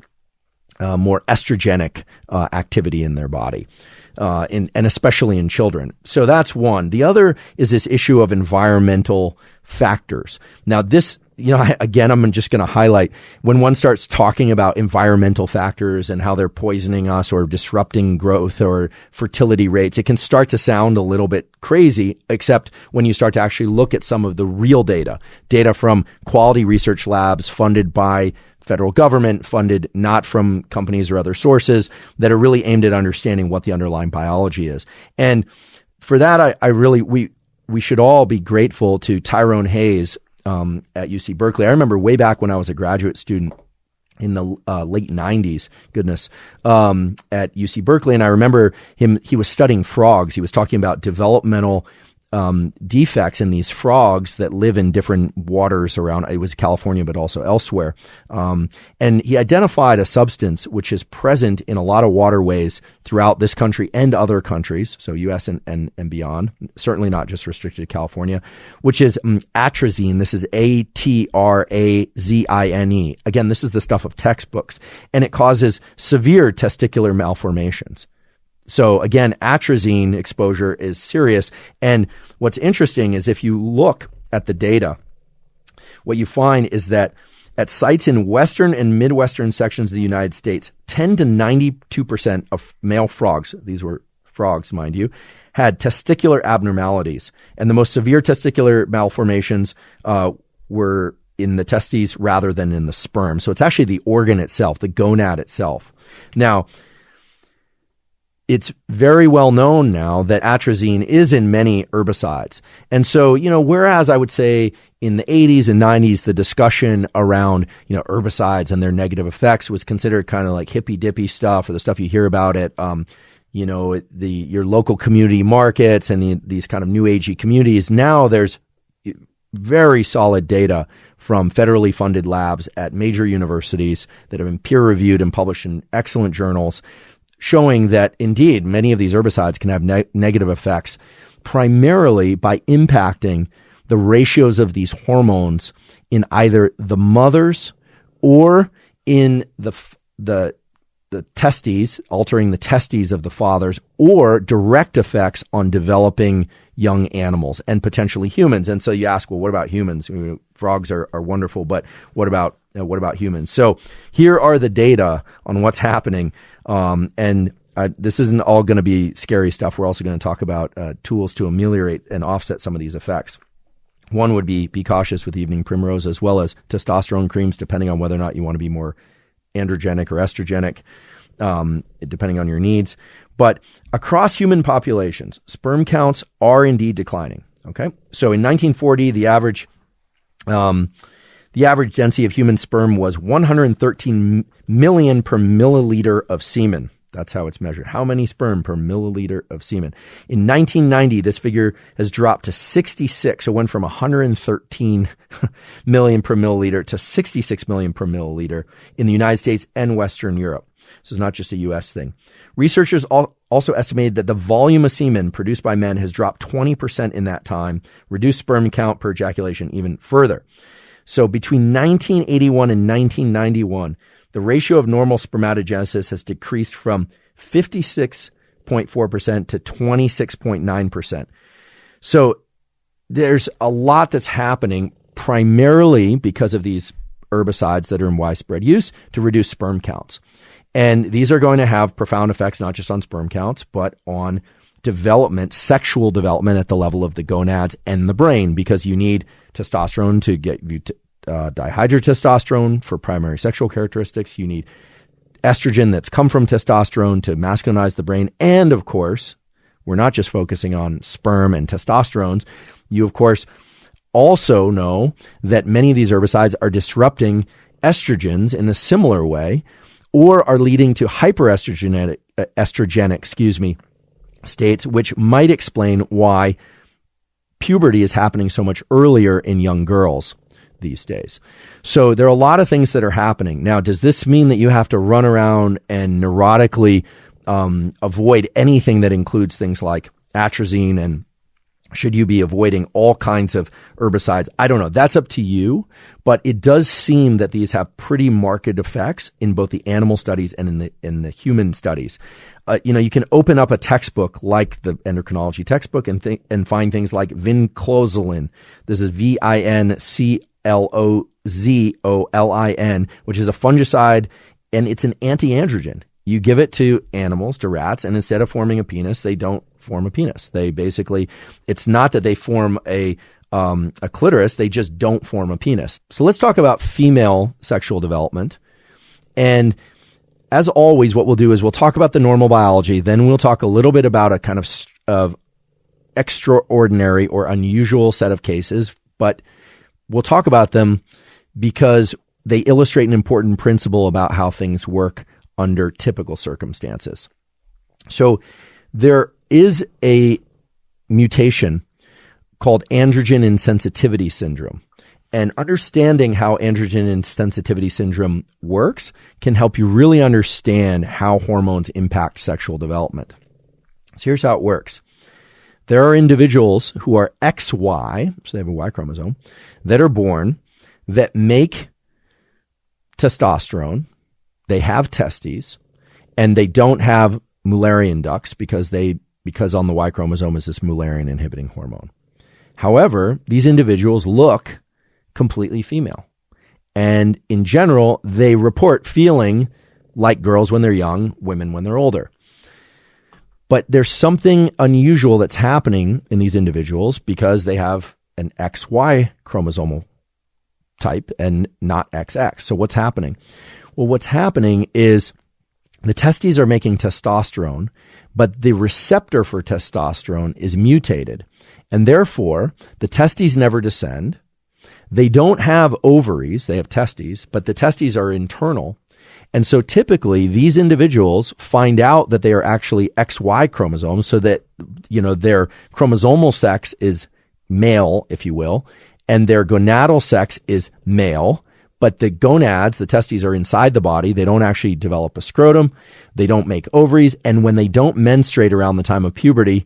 more estrogenic activity in their body. And especially in children. So that's one. The other is this issue of environmental factors. Now this, again, I'm just going to highlight when one starts talking about environmental factors and how they're poisoning us or disrupting growth or fertility rates, it can start to sound a little bit crazy, except when you start to actually look at some of the real data from quality research labs funded by federal government, funded not from companies or other sources, that are really aimed at understanding what the underlying biology is. And for that, we should all be grateful to Tyrone Hayes at UC Berkeley. I remember way back when I was a graduate student in the late 90s, at UC Berkeley. And I remember he was studying frogs. He was talking about developmental defects in these frogs that live in different waters around, it was California, but also elsewhere. And he identified a substance which is present in a lot of waterways throughout this country and other countries, so U.S. and beyond, certainly not just restricted to California, which is atrazine. This is atrazine. Again, this is the stuff of textbooks, and it causes severe testicular malformations. So again, atrazine exposure is serious. And what's interesting is if you look at the data, what you find is that at sites in western and midwestern sections of the United States, 10 to 92% of male frogs, these were frogs, mind you, had testicular abnormalities. And the most severe testicular malformations were in the testes rather than in the sperm. So it's actually the organ itself, the gonad itself. Now, it's very well known now that atrazine is in many herbicides. And so, whereas I would say in the 80s and 90s, the discussion around, herbicides and their negative effects was considered kind of like hippy dippy stuff, or the stuff you hear about at, your local community markets and these kind of new agey communities. Now there's very solid data from federally funded labs at major universities that have been peer reviewed and published in excellent journals, showing that indeed many of these herbicides can have negative effects, primarily by impacting the ratios of these hormones in either the mothers or in the testes, altering the testes of the fathers, or direct effects on developing young animals and potentially humans. And so you ask, well, what about humans? Frogs are wonderful, but what about humans? So here are the data on what's happening. This isn't all going to be scary stuff. We're also going to talk about tools to ameliorate and offset some of these effects. One would be cautious with evening primrose, as well as testosterone creams, depending on whether or not you want to be more androgenic or estrogenic, depending on your needs. But across human populations, sperm counts are indeed declining. Okay, so in 1940, the average density of human sperm was 113 million per milliliter of semen. That's how it's measured. How many sperm per milliliter of semen? In 1990, this figure has dropped to 66. So it went from 113 million per milliliter to 66 million per milliliter in the United States and Western Europe. So it's not just a U.S. thing. Researchers also estimated that the volume of semen produced by men has dropped 20% in that time, reduced sperm count per ejaculation even further. So between 1981 and 1991, the ratio of normal spermatogenesis has decreased from 56.4% to 26.9%. So there's a lot that's happening primarily because of these herbicides that are in widespread use to reduce sperm counts. And these are going to have profound effects, not just on sperm counts, but on development, sexual development at the level of the gonads and the brain, because you need testosterone to get you dihydrotestosterone for primary sexual characteristics. You need estrogen that's come from testosterone to masculinize the brain. And of course, we're not just focusing on sperm and testosterones. You, of course, also know that many of these herbicides are disrupting estrogens in a similar way, or are leading to hyperestrogenic states, which might explain why puberty is happening so much earlier in young girls these days. So there are a lot of things that are happening. Now, does this mean that you have to run around and neurotically avoid anything that includes things like atrazine, and should you be avoiding all kinds of herbicides? I don't know. That's up to you. But it does seem that these have pretty marked effects in both the animal studies and in the human studies. You can open up a textbook like the endocrinology textbook and find things like vinclozolin. This is vinclozolin, which is a fungicide, and it's an anti-androgen. You give it to animals, to rats, and instead of forming a penis, they don't form a penis. They basically, it's not that they form a clitoris, they just don't form a penis. So let's talk about female sexual development. And as always, what we'll do is we'll talk about the normal biology, then we'll talk a little bit about a kind of extraordinary or unusual set of cases, but we'll talk about them because they illustrate an important principle about how things work under typical circumstances. So there is a mutation called androgen insensitivity syndrome. And understanding how androgen insensitivity syndrome works can help you really understand how hormones impact sexual development. So here's how it works. There are individuals who are XY, so they have a Y chromosome, that are born that make testosterone. They have testes, and they don't have Mullerian ducts because on the Y chromosome is this Mullerian inhibiting hormone. However, these individuals look completely female. And in general, they report feeling like girls when they're young, women when they're older. But there's something unusual that's happening in these individuals because they have an XY chromosomal type and not XX. So what's happening? Well, what's happening is the testes are making testosterone, but the receptor for testosterone is mutated. And therefore, the testes never descend. They don't have ovaries. They have testes, but the testes are internal. And so typically these individuals find out that they are actually XY chromosomes so that, their chromosomal sex is male, if you will, and their gonadal sex is male. But the gonads, the testes, are inside the body. They don't actually develop a scrotum. They don't make ovaries. And when they don't menstruate around the time of puberty,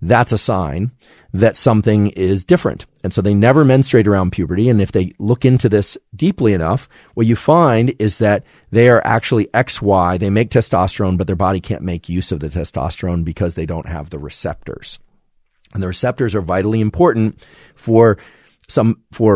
that's a sign that something is different. And so they never menstruate around puberty. And if they look into this deeply enough, what you find is that they are actually XY. They make testosterone, but their body can't make use of the testosterone because they don't have the receptors. And the receptors are vitally important for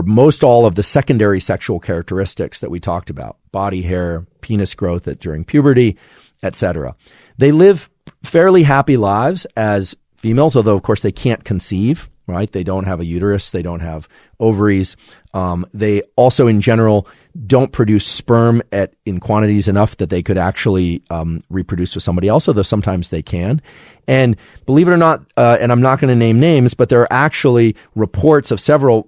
most all of the secondary sexual characteristics that we talked about: body hair, penis growth during puberty, etc. They live fairly happy lives as females, although of course they can't conceive, right? They don't have a uterus. They don't have ovaries. They also in general don't produce sperm in quantities enough that they could actually reproduce with somebody else, although sometimes they can. And believe it or not, and I'm not going to name names, but there are actually reports of several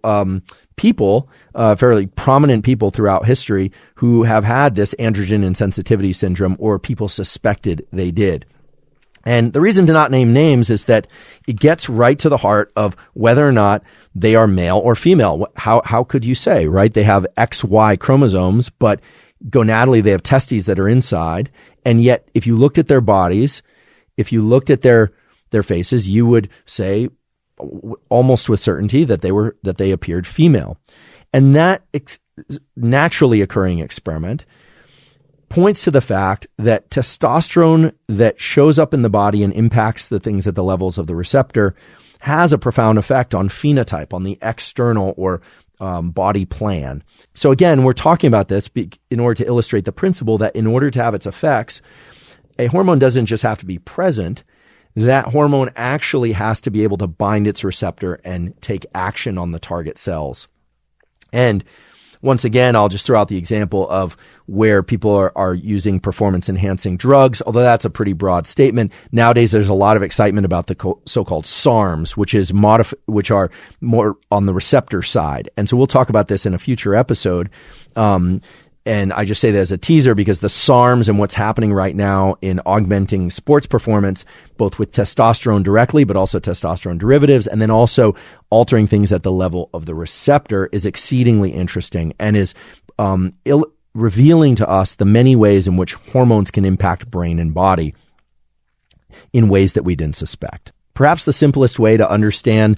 people, fairly prominent people throughout history, who have had this androgen insensitivity syndrome, or people suspected they did. And the reason to not name names is that it gets right to the heart of whether or not they are male or female. How could you say, right? They have XY chromosomes, but gonadally they have testes that are inside. And yet, if you looked at their bodies, if you looked at their faces, you would say almost with certainty that they appeared female. And that naturally occurring experiment points to the fact that testosterone that shows up in the body and impacts the things at the levels of the receptor has a profound effect on phenotype, on the external or body plan. So again, we're talking about this in order to illustrate the principle that in order to have its effects, a hormone doesn't just have to be present. That hormone actually has to be able to bind its receptor and take action on the target cells. And once again, I'll just throw out the example of where people are using performance-enhancing drugs, although that's a pretty broad statement. Nowadays, there's a lot of excitement about the so-called SARMs, which are more on the receptor side. And so we'll talk about this in a future episode. And I just say that as a teaser because the SARMs and what's happening right now in augmenting sports performance, both with testosterone directly, but also testosterone derivatives, and then also altering things at the level of the receptor, is exceedingly interesting and is revealing to us the many ways in which hormones can impact brain and body in ways that we didn't suspect. Perhaps the simplest way to understand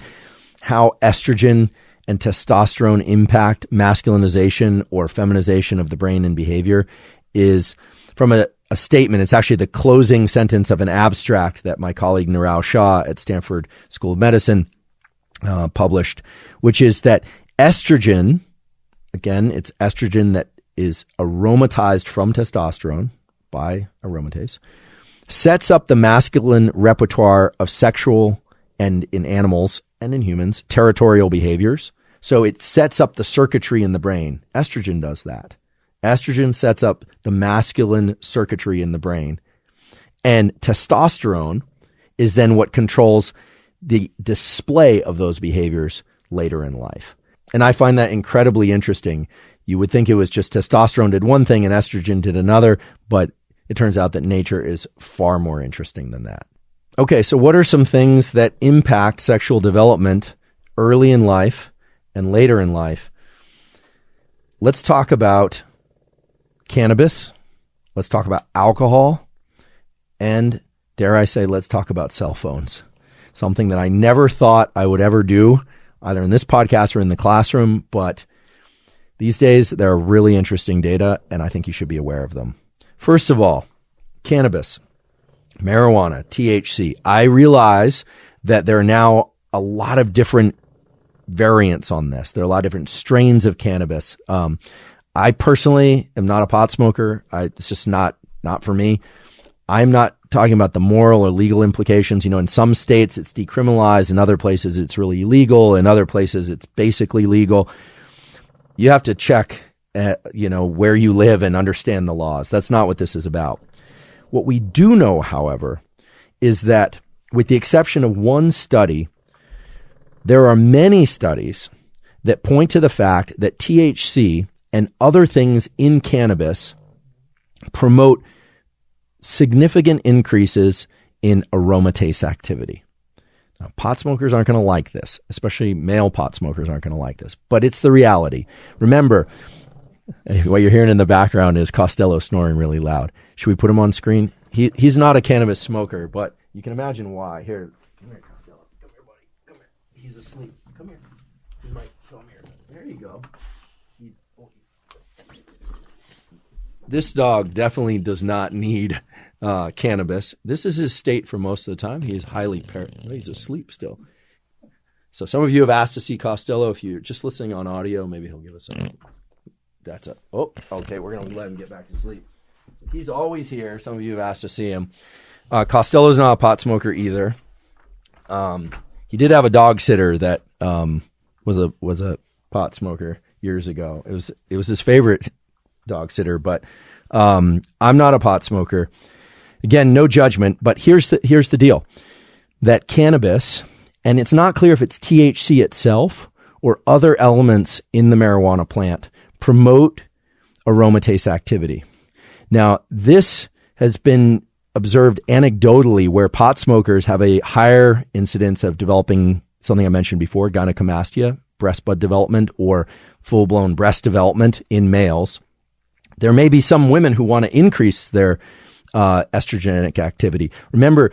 how estrogen and testosterone impact masculinization or feminization of the brain and behavior is from a statement. It's actually the closing sentence of an abstract that my colleague Nirav Shah at Stanford School of Medicine published, which is that estrogen, again, it's estrogen that is aromatized from testosterone by aromatase, sets up the masculine repertoire of sexual and, in animals and in humans, territorial behaviors. So it sets up the circuitry in the brain. Estrogen does that. Estrogen sets up the masculine circuitry in the brain. And testosterone is then what controls the display of those behaviors later in life. And I find that incredibly interesting. You would think it was just testosterone did one thing and estrogen did another, but it turns out that nature is far more interesting than that. Okay, so what are some things that impact sexual development early in life and later in life? Let's talk about cannabis. Let's talk about alcohol. And dare I say, let's talk about cell phones. Something that I never thought I would ever do, either in this podcast or in the classroom. But these days, there are really interesting data, and I think you should be aware of them. First of all, cannabis, marijuana, THC. I realize that there are now a lot of different variants on this. There are a lot of different strains of cannabis. I personally am not a pot smoker. It's just not for me. I'm not talking about the moral or legal implications. You know, in some states it's decriminalized, in other places it's really illegal, in other places it's basically legal. You have to check, where you live and understand the laws. That's not what this is about. What we do know, however, is that with the exception of one study, there are many studies that point to the fact that THC and other things in cannabis promote significant increases in aromatase activity. Now, pot smokers aren't going to like this, especially male pot smokers aren't going to like this, but it's the reality. Remember, what you're hearing in the background is Costello snoring really loud. Should we put him on screen? He's not a cannabis smoker, but you can imagine why. Here, come here, Costello. Come here, buddy. Come here. He's asleep. Come here. He might come here. There you go. This dog definitely does not need cannabis. This is his state for most of the time. He is highly he's asleep still. So some of you have asked to see Costello. If you're just listening on audio, maybe he'll give us okay, we're going to let him get back to sleep. He's always here. Some of you have asked to see him. Costello's not a pot smoker either. He did have a dog sitter that was a pot smoker years ago. It was his favorite dog sitter, but I'm not a pot smoker. Again, no judgment, but here's the deal. That cannabis, and it's not clear if it's THC itself or other elements in the marijuana plant, promote aromatase activity. Now, this has been observed anecdotally where pot smokers have a higher incidence of developing something I mentioned before, gynecomastia, breast bud development, or full-blown breast development in males. There may be some women who want to increase their estrogenic activity. Remember,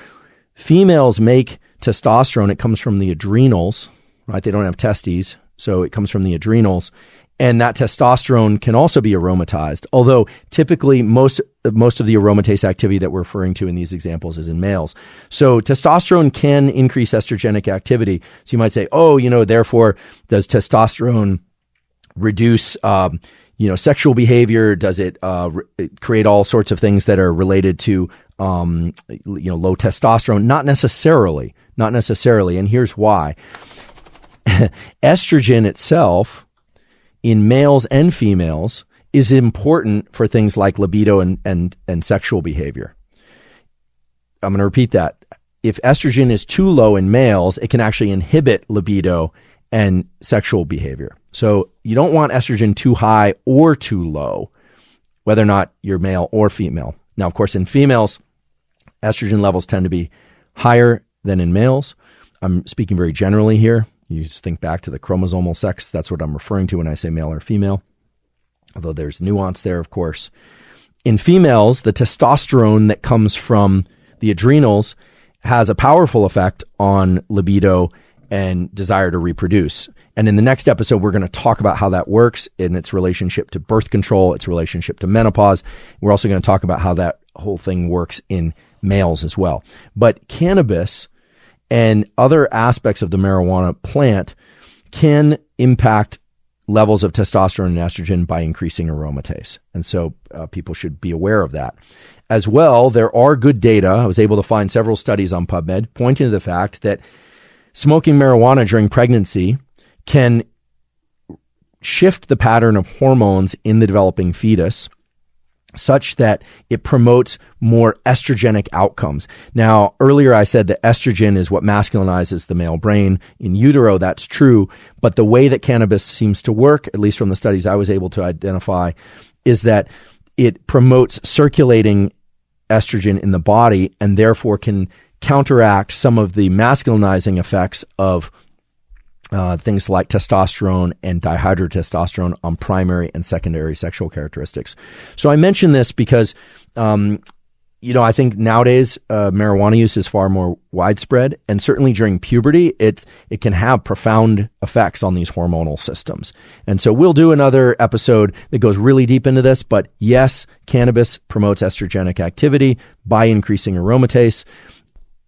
females make testosterone. It comes from the adrenals, right? They don't have testes, so it comes from the adrenals. And that testosterone can also be aromatized, although typically most of the aromatase activity that we're referring to in these examples is in males. So testosterone can increase estrogenic activity. So you might say, therefore, does testosterone reduce sexual behavior? Does it create all sorts of things that are related to low testosterone? Not necessarily. And here's why. Estrogen itself in males and females is important for things like libido and sexual behavior. I'm going to repeat that. If estrogen is too low in males, it can actually inhibit libido and sexual behavior. So you don't want estrogen too high or too low, whether or not you're male or female. Now, of course, in females, estrogen levels tend to be higher than in males. I'm speaking very generally here. You just think back to the chromosomal sex. That's what I'm referring to when I say male or female, although there's nuance there, of course. In females, the testosterone that comes from the adrenals has a powerful effect on libido and desire to reproduce. And in the next episode, we're going to talk about how that works in its relationship to birth control, its relationship to menopause. We're also going to talk about how that whole thing works in males as well. But cannabis and other aspects of the marijuana plant can impact levels of testosterone and estrogen by increasing aromatase. And so people should be aware of that. As well, there are good data. I was able to find several studies on PubMed pointing to the fact that smoking marijuana during pregnancy can shift the pattern of hormones in the developing fetus such that it promotes more estrogenic outcomes. Now, earlier I said that estrogen is what masculinizes the male brain. In utero, that's true. But the way that cannabis seems to work, at least from the studies I was able to identify, is that it promotes circulating estrogen in the body and therefore can counteract some of the masculinizing effects of things like testosterone and dihydrotestosterone on primary and secondary sexual characteristics. So I mention this because, I think nowadays marijuana use is far more widespread, and certainly during puberty, it can have profound effects on these hormonal systems. And so we'll do another episode that goes really deep into this. But yes, cannabis promotes estrogenic activity by increasing aromatase.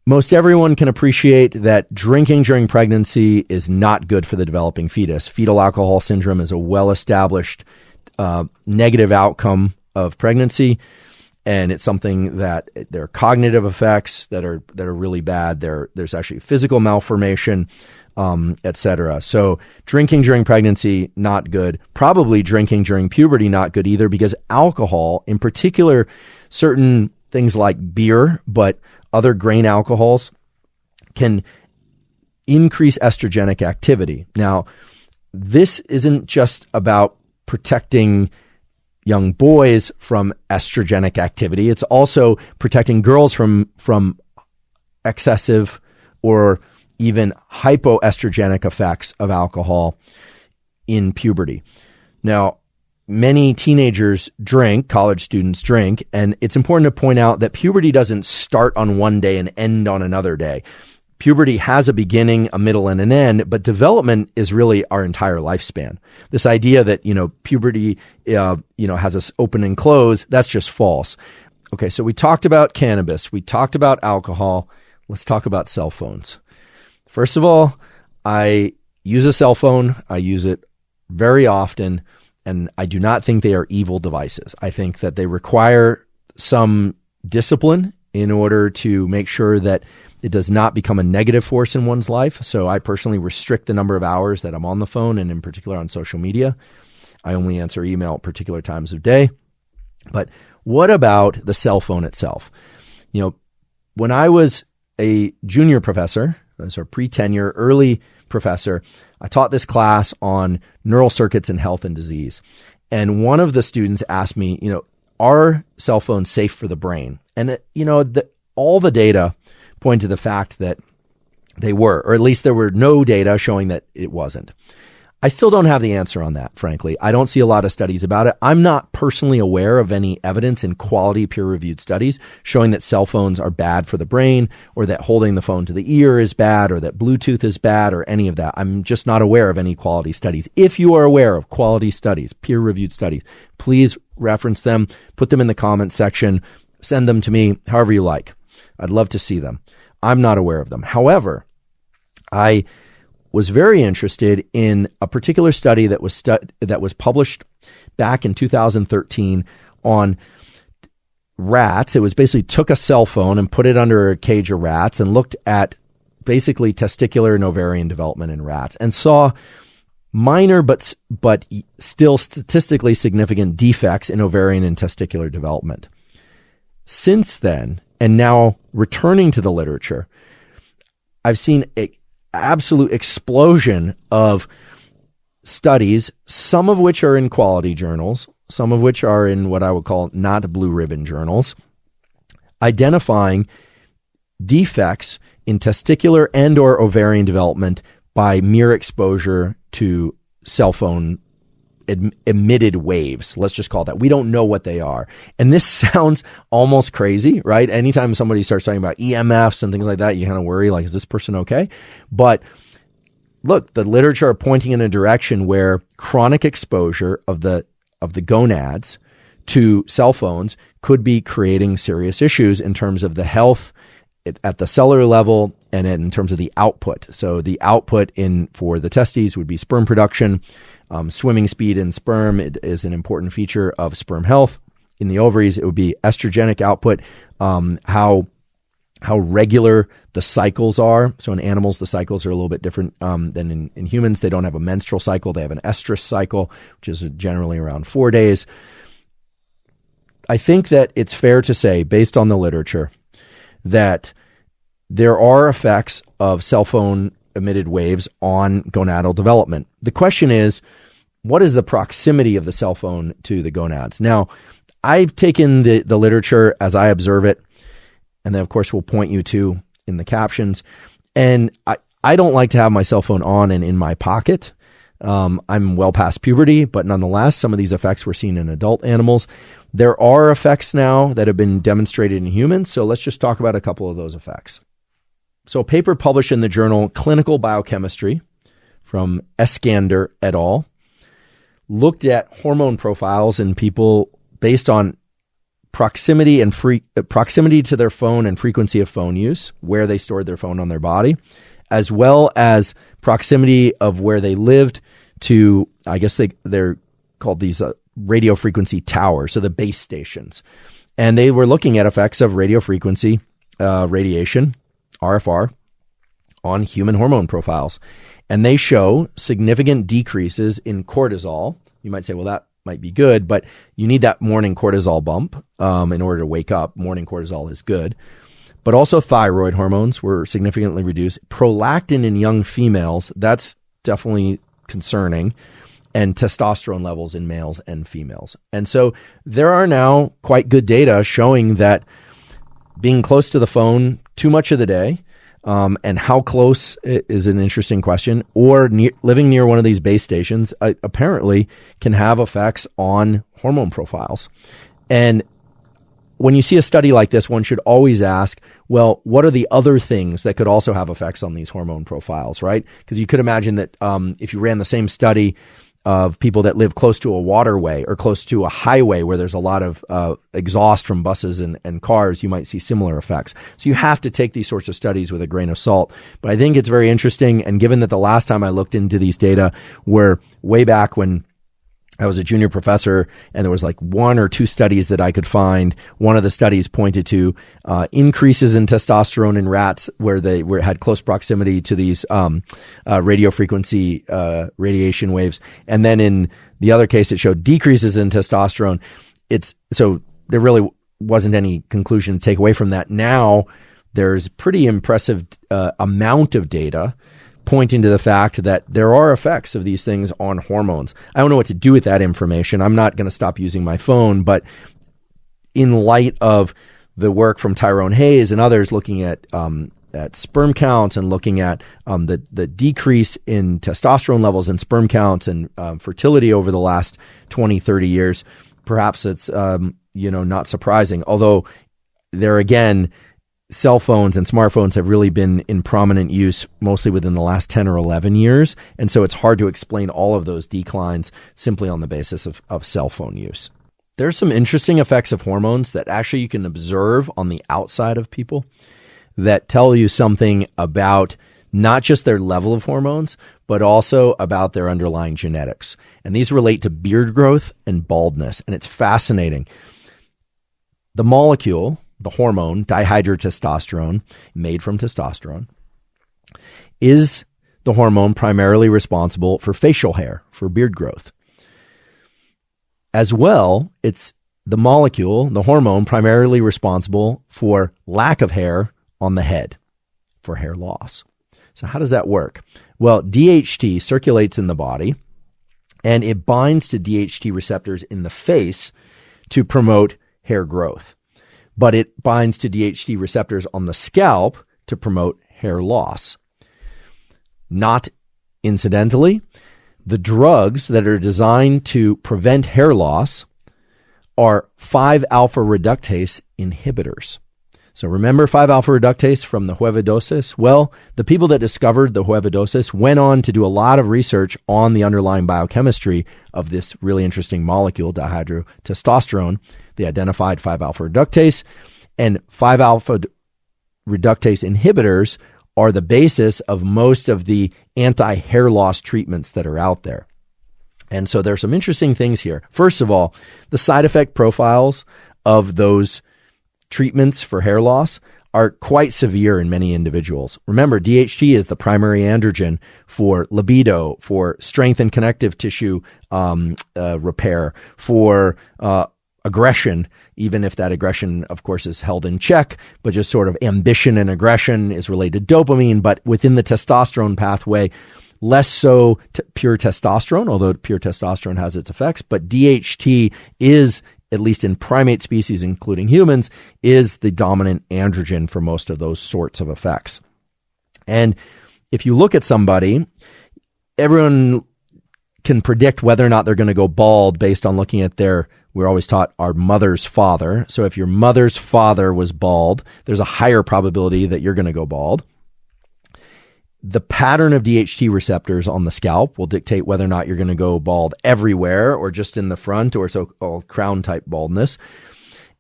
Most everyone can appreciate that drinking during pregnancy is not good for the developing fetus. Fetal alcohol syndrome is a well-established negative outcome of pregnancy, and it's something that there are cognitive effects that are really bad. There's actually physical malformation, etc. So drinking during pregnancy, not good. Probably drinking during puberty, not good either, because alcohol, in particular, certain things like beer, but other grain alcohols, can increase estrogenic activity. Now, this isn't just about protecting young boys from estrogenic activity. It's also protecting girls from excessive or even hypoestrogenic effects of alcohol in puberty. Now, many teenagers drink, college students drink, and it's important to point out that puberty doesn't start on one day and end on another day. Puberty has a beginning, a middle, and an end, but development is really our entire lifespan. This idea that, puberty, has this open and close, that's just false. Okay, so we talked about cannabis. We talked about alcohol. Let's talk about cell phones. First of all, I use a cell phone. I use it very often. And I do not think they are evil devices. I think that they require some discipline in order to make sure that it does not become a negative force in one's life. So I personally restrict the number of hours that I'm on the phone, and in particular on social media. I only answer email at particular times of day. But what about the cell phone itself? When I was a junior professor, so pre-tenure, early professor, I taught this class on neural circuits in health and disease. And one of the students asked me, are cell phones safe for the brain? And, all the data point to the fact that they were, or at least there were no data showing that it wasn't. I still don't have the answer on that, frankly. I don't see a lot of studies about it. I'm not personally aware of any evidence in quality peer-reviewed studies showing that cell phones are bad for the brain, or that holding the phone to the ear is bad, or that Bluetooth is bad, or any of that. I'm just not aware of any quality studies. If you are aware of quality studies, peer-reviewed studies, please reference them, put them in the comments section, send them to me, however you like. I'd love to see them. I'm not aware of them. However, I was very interested in a particular study that was published back in 2013 on rats. It was basically took a cell phone and put it under a cage of rats and looked at basically testicular and ovarian development in rats, and saw minor but still statistically significant defects in ovarian and testicular development. Since then, and now returning to the literature, I've seen an absolute explosion of studies, some of which are in quality journals, some of which are in what I would call not blue ribbon journals, identifying defects in testicular and or ovarian development by mere exposure to cell phone emitted waves. Let's just call that. We don't know what they are. And this sounds almost crazy, right? Anytime somebody starts talking about EMFs and things like that, you kind of worry, like, is this person okay? But look, the literature are pointing in a direction where chronic exposure of the gonads to cell phones could be creating serious issues in terms of the health at the cellular level and in terms of the output. So the output for the testes would be sperm production. Swimming speed in sperm is an important feature of sperm health. In the ovaries, it would be estrogenic output, how regular the cycles are. So in animals, the cycles are a little bit different than in humans. They don't have a menstrual cycle. They have an estrous cycle, which is generally around 4 days. I think that it's fair to say, based on the literature, that there are effects of cell phone emitted waves on gonadal development. The question is, what is the proximity of the cell phone to the gonads? Now, I've taken the literature as I observe it, and then, of course, we'll point you to in the captions. And I don't like to have my cell phone on and in my pocket. I'm well past puberty, but nonetheless, some of these effects were seen in adult animals. There are effects now that have been demonstrated in humans, so let's just talk about a couple of those effects. So a paper published in the journal Clinical Biochemistry from Eskander et al. Looked at hormone profiles in people based on proximity to their phone and frequency of phone use, where they stored their phone on their body, as well as proximity of where they lived to, I guess they're called these radio frequency towers, so the base stations. And they were looking at effects of radio frequency radiation, RFR, on human hormone profiles. And they show significant decreases in cortisol. You might say, well, that might be good, but you need that morning cortisol bump in order to wake up. Morning cortisol is good. But also thyroid hormones were significantly reduced. Prolactin in young females, that's definitely concerning. And testosterone levels in males and females. And so there are now quite good data showing that being close to the phone too much of the day, and how close is an interesting question, or living near one of these base stations apparently can have effects on hormone profiles. And when you see a study like this, one should always ask, well, what are the other things that could also have effects on these hormone profiles, right? Because you could imagine that if you ran the same study of people that live close to a waterway or close to a highway where there's a lot of exhaust from buses and cars, you might see similar effects. So you have to take these sorts of studies with a grain of salt. But I think it's very interesting. And given that the last time I looked into these data were way back when I was a junior professor, and there was like one or two studies that I could find. One of the studies pointed to increases in testosterone in rats where they had close proximity to these radio frequency radiation waves. And then in the other case, it showed decreases in testosterone. So there really wasn't any conclusion to take away from that. Now there's pretty impressive amount of data pointing to the fact that there are effects of these things on hormones. I don't know what to do with that information. I'm not going to stop using my phone, but in light of the work from Tyrone Hayes and others looking at sperm counts and looking at the decrease in testosterone levels and sperm counts and fertility over the last 20, 30 years, perhaps it's not surprising. Although there again, cell phones and smartphones have really been in prominent use mostly within the last 10 or 11 years. And so it's hard to explain all of those declines simply on the basis of cell phone use. There's some interesting effects of hormones that actually you can observe on the outside of people that tell you something about not just their level of hormones, but also about their underlying genetics. And these relate to beard growth and baldness. And it's fascinating. The molecule, the hormone, dihydrotestosterone, made from testosterone, is the hormone primarily responsible for facial hair, for beard growth. As well, it's the molecule, the hormone, primarily responsible for lack of hair on the head, for hair loss. So how does that work? Well, DHT circulates in the body, and it binds to DHT receptors in the face to promote hair growth. But it binds to DHT receptors on the scalp to promote hair loss. Not incidentally, the drugs that are designed to prevent hair loss are 5-alpha reductase inhibitors. So remember 5-alpha reductase from the huevadosis? Well, the people that discovered the huevadosis went on to do a lot of research on the underlying biochemistry of this really interesting molecule, dihydrotestosterone. They identified 5-alpha reductase, and 5-alpha reductase inhibitors are the basis of most of the anti-hair loss treatments that are out there. And so there's some interesting things here. First of all, the side effect profiles of those treatments for hair loss are quite severe in many individuals. Remember, DHT is the primary androgen for libido, for strength and connective tissue repair, for aggression, even if that aggression, of course, is held in check, but just sort of ambition and aggression is related to dopamine. But within the testosterone pathway, less so pure testosterone, although pure testosterone has its effects, but DHT is, at least in primate species, including humans, is the dominant androgen for most of those sorts of effects. And if you look at somebody, everyone can predict whether or not they're going to go bald based on looking at we're always taught our mother's father. So if your mother's father was bald, there's a higher probability that you're going to go bald. The pattern of DHT receptors on the scalp will dictate whether or not you're going to go bald everywhere or just in the front, or so-called crown type baldness.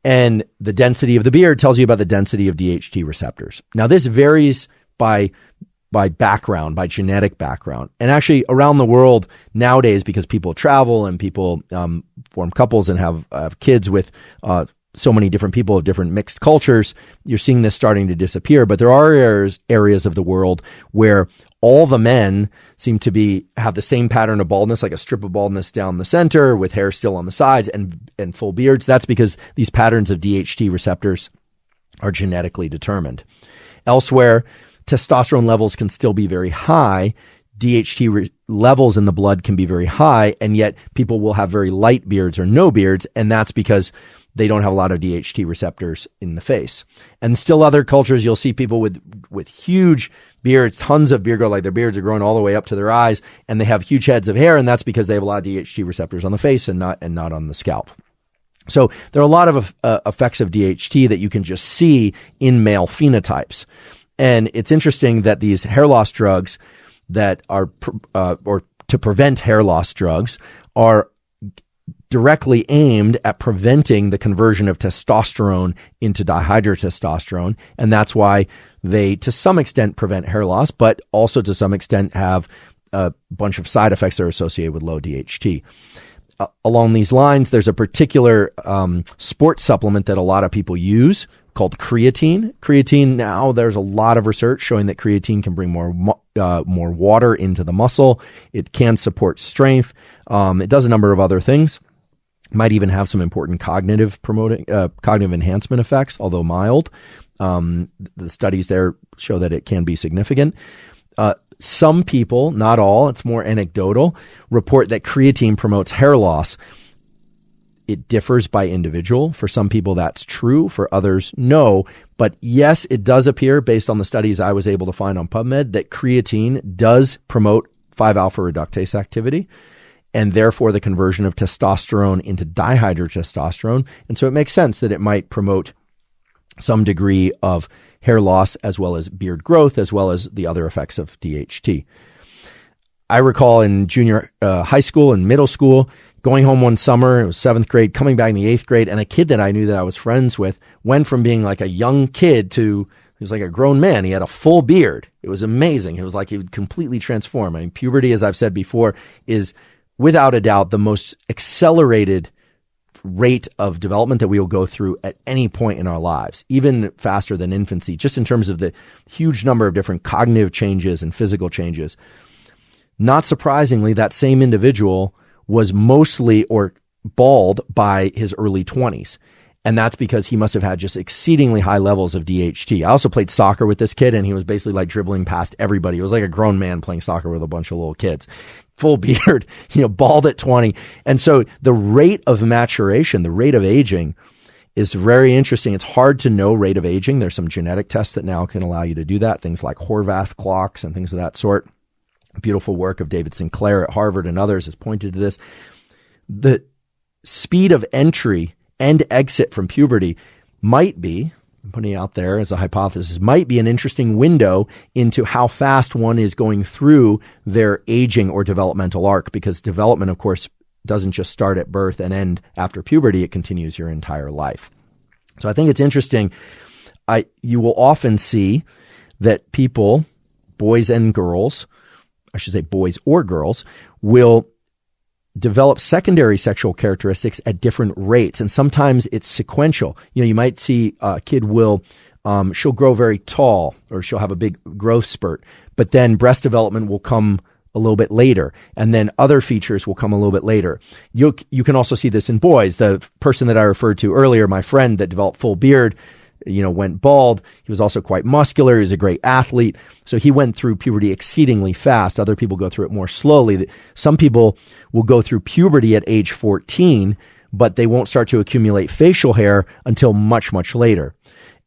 And the density of the beard tells you about the density of DHT receptors. Now, this varies by background, by genetic background. And actually around the world nowadays, because people travel and people form couples and have kids with so many different people of different mixed cultures, you're seeing this starting to disappear. But there are areas of the world where all the men seem to have the same pattern of baldness, like a strip of baldness down the center with hair still on the sides and full beards. That's because these patterns of DHT receptors are genetically determined. Elsewhere, testosterone levels can still be very high. DHT levels in the blood can be very high, and yet people will have very light beards or no beards, and that's because they don't have a lot of DHT receptors in the face. And still other cultures, you'll see people with huge beards, tons of beard growth, like their beards are growing all the way up to their eyes, and they have huge heads of hair, and that's because they have a lot of DHT receptors on the face and not on the scalp. So there are a lot of effects of DHT that you can just see in male phenotypes. And it's interesting that these hair loss drugs that are, or to prevent hair loss drugs, are directly aimed at preventing the conversion of testosterone into dihydrotestosterone. And that's why they, to some extent, prevent hair loss, but also to some extent have a bunch of side effects that are associated with low DHT. Along these lines, there's a particular sports supplement that a lot of people use called creatine. Creatine, now there's a lot of research showing that creatine can bring more water into the muscle. It can support strength. It does a number of other things. Might even have some important cognitive enhancement effects, although mild. The studies there show that it can be significant. Some people, not all, it's more anecdotal, report that creatine promotes hair loss. It differs by individual. For some people, that's true. For others, no. But yes, it does appear, based on the studies I was able to find on PubMed, that creatine does promote 5-alpha reductase activity, and therefore the conversion of testosterone into dihydrotestosterone. And so it makes sense that it might promote some degree of hair loss as well as beard growth, as well as the other effects of DHT. I recall in junior high school and middle school, going home one summer, it was 7th grade, coming back in the 8th grade, and a kid that I knew that I was friends with went from being like a young kid to, he was like a grown man. He had a full beard. It was amazing. It was like he would completely transform. I mean, puberty, as I've said before, is without a doubt the most accelerated rate of development that we will go through at any point in our lives, even faster than infancy, just in terms of the huge number of different cognitive changes and physical changes. Not surprisingly, that same individual was mostly or bald by his early 20s. And that's because he must have had just exceedingly high levels of DHT. I also played soccer with this kid, and he was basically like dribbling past everybody. It was like a grown man playing soccer with a bunch of little kids. Full beard, bald at 20. And so the rate of maturation, the rate of aging is very interesting. It's hard to know rate of aging. There's some genetic tests that now can allow you to do that, things like Horvath clocks and things of that sort. Beautiful work of David Sinclair at Harvard and others has pointed to this. The speed of entry and exit from puberty might be, I'm putting it out there as a hypothesis, might be an interesting window into how fast one is going through their aging or developmental arc, because development, of course, doesn't just start at birth and end after puberty. It continues your entire life. So I think it's interesting. You will often see that people, boys and girls, I should say boys or girls, will develop secondary sexual characteristics at different rates. And sometimes it's sequential. You might see a kid she'll grow very tall, or she'll have a big growth spurt, but then breast development will come a little bit later, and then other features will come a little bit later. You can also see this in boys. The person that I referred to earlier, my friend that developed full beard, went bald. He was also quite muscular. He was a great athlete. So he went through puberty exceedingly fast. Other people go through it more slowly. Some people will go through puberty at age 14, but they won't start to accumulate facial hair until much, much later.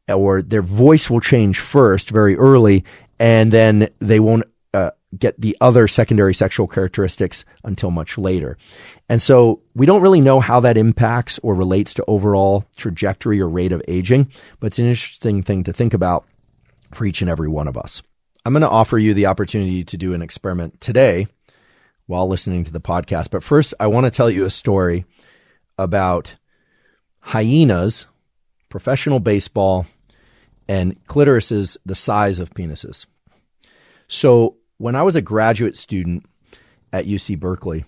Or their voice will change first very early, and then they won't get the other secondary sexual characteristics until much later. And so we don't really know how that impacts or relates to overall trajectory or rate of aging, but it's an interesting thing to think about for each and every one of us. I'm going to offer you the opportunity to do an experiment today while listening to the podcast. But first, I want to tell you a story about hyenas, professional baseball, and clitorises the size of penises. So when I was a graduate student at UC Berkeley,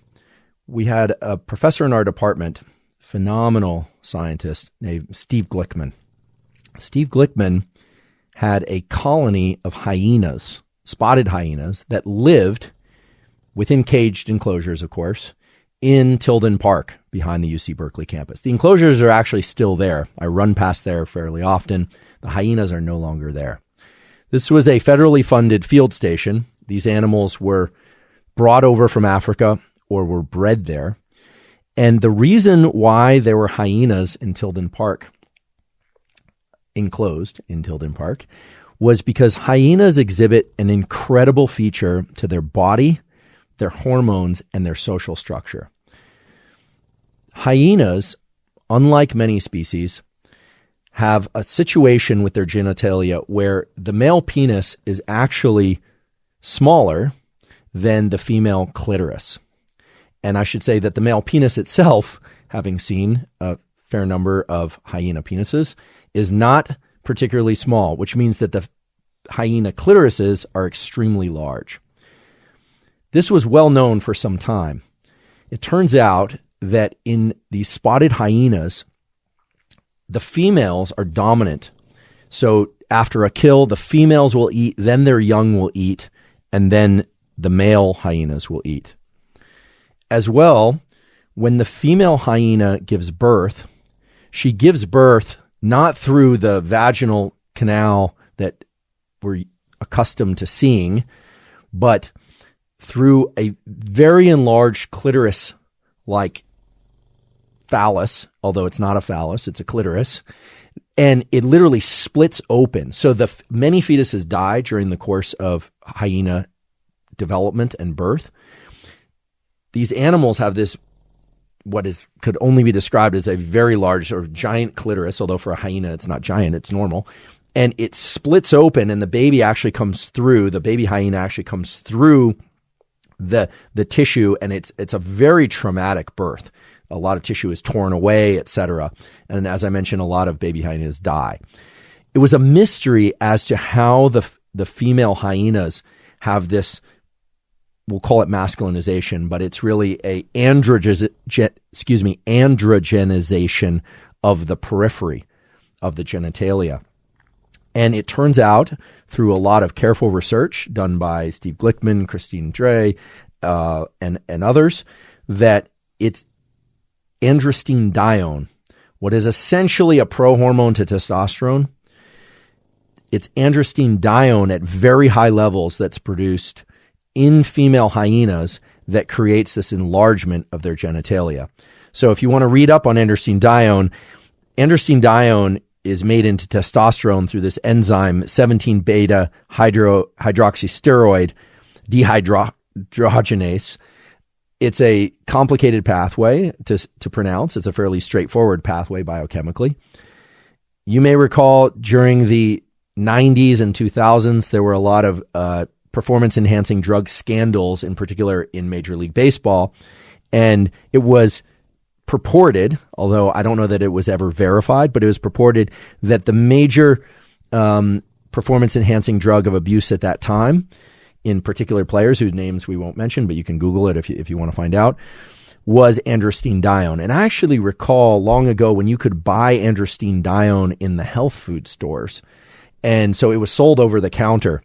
we had a professor in our department, phenomenal scientist named Steve Glickman. Steve Glickman had a colony of hyenas, spotted hyenas, that lived within caged enclosures, of course, in Tilden Park behind the UC Berkeley campus. The enclosures are actually still there. I run past there fairly often. The hyenas are no longer there. This was a federally funded field station. These animals were brought over from Africa or were bred there. And the reason why there were hyenas in Tilden Park, enclosed in Tilden Park, was because hyenas exhibit an incredible feature to their body, their hormones, and their social structure. Hyenas, unlike many species, have a situation with their genitalia where the male penis is actually smaller than the female clitoris. And I should say that the male penis itself, having seen a fair number of hyena penises, is not particularly small, which means that the hyena clitorises are extremely large. This was well known for some time. It turns out that in these spotted hyenas, the females are dominant. So after a kill, the females will eat, then their young will eat, and then the male hyenas will eat. As well, when the female hyena gives birth, she gives birth not through the vaginal canal that we're accustomed to seeing, but through a very enlarged clitoris-like phallus, although it's not a phallus, it's a clitoris, and it literally splits open. So many fetuses die during the course of hyena development and birth. These animals have this, could only be described as a very large or giant clitoris, although for a hyena it's not giant, it's normal. And it splits open, and the baby hyena actually comes through the tissue, and it's a very traumatic birth. A lot of tissue is torn away, etc. And as I mentioned, a lot of baby hyenas die. It was a mystery as to how the female hyenas have this, we'll call it masculinization, but it's really a androgenization of the periphery of the genitalia. And it turns out, through a lot of careful research done by Steve Glickman, Christine Dre, and others, that it's androstenedione, what is essentially a prohormone to testosterone. It's androstenedione at very high levels that's produced in female hyenas that creates this enlargement of their genitalia. So if you want to read up on androstenedione is made into testosterone through this enzyme 17-beta hydroxysteroid dehydrogenase. It's a complicated pathway to pronounce. It's a fairly straightforward pathway biochemically. You may recall during the 90s and 2000s, there were a lot of performance-enhancing drug scandals, in particular in Major League Baseball. And it was purported, although I don't know that it was ever verified, but it was purported that the major performance-enhancing drug of abuse at that time, in particular players whose names we won't mention, but you can Google it if you want to find out, was androstenedione. And I actually recall long ago when you could buy androstenedione in the health food stores. And so it was sold over the counter.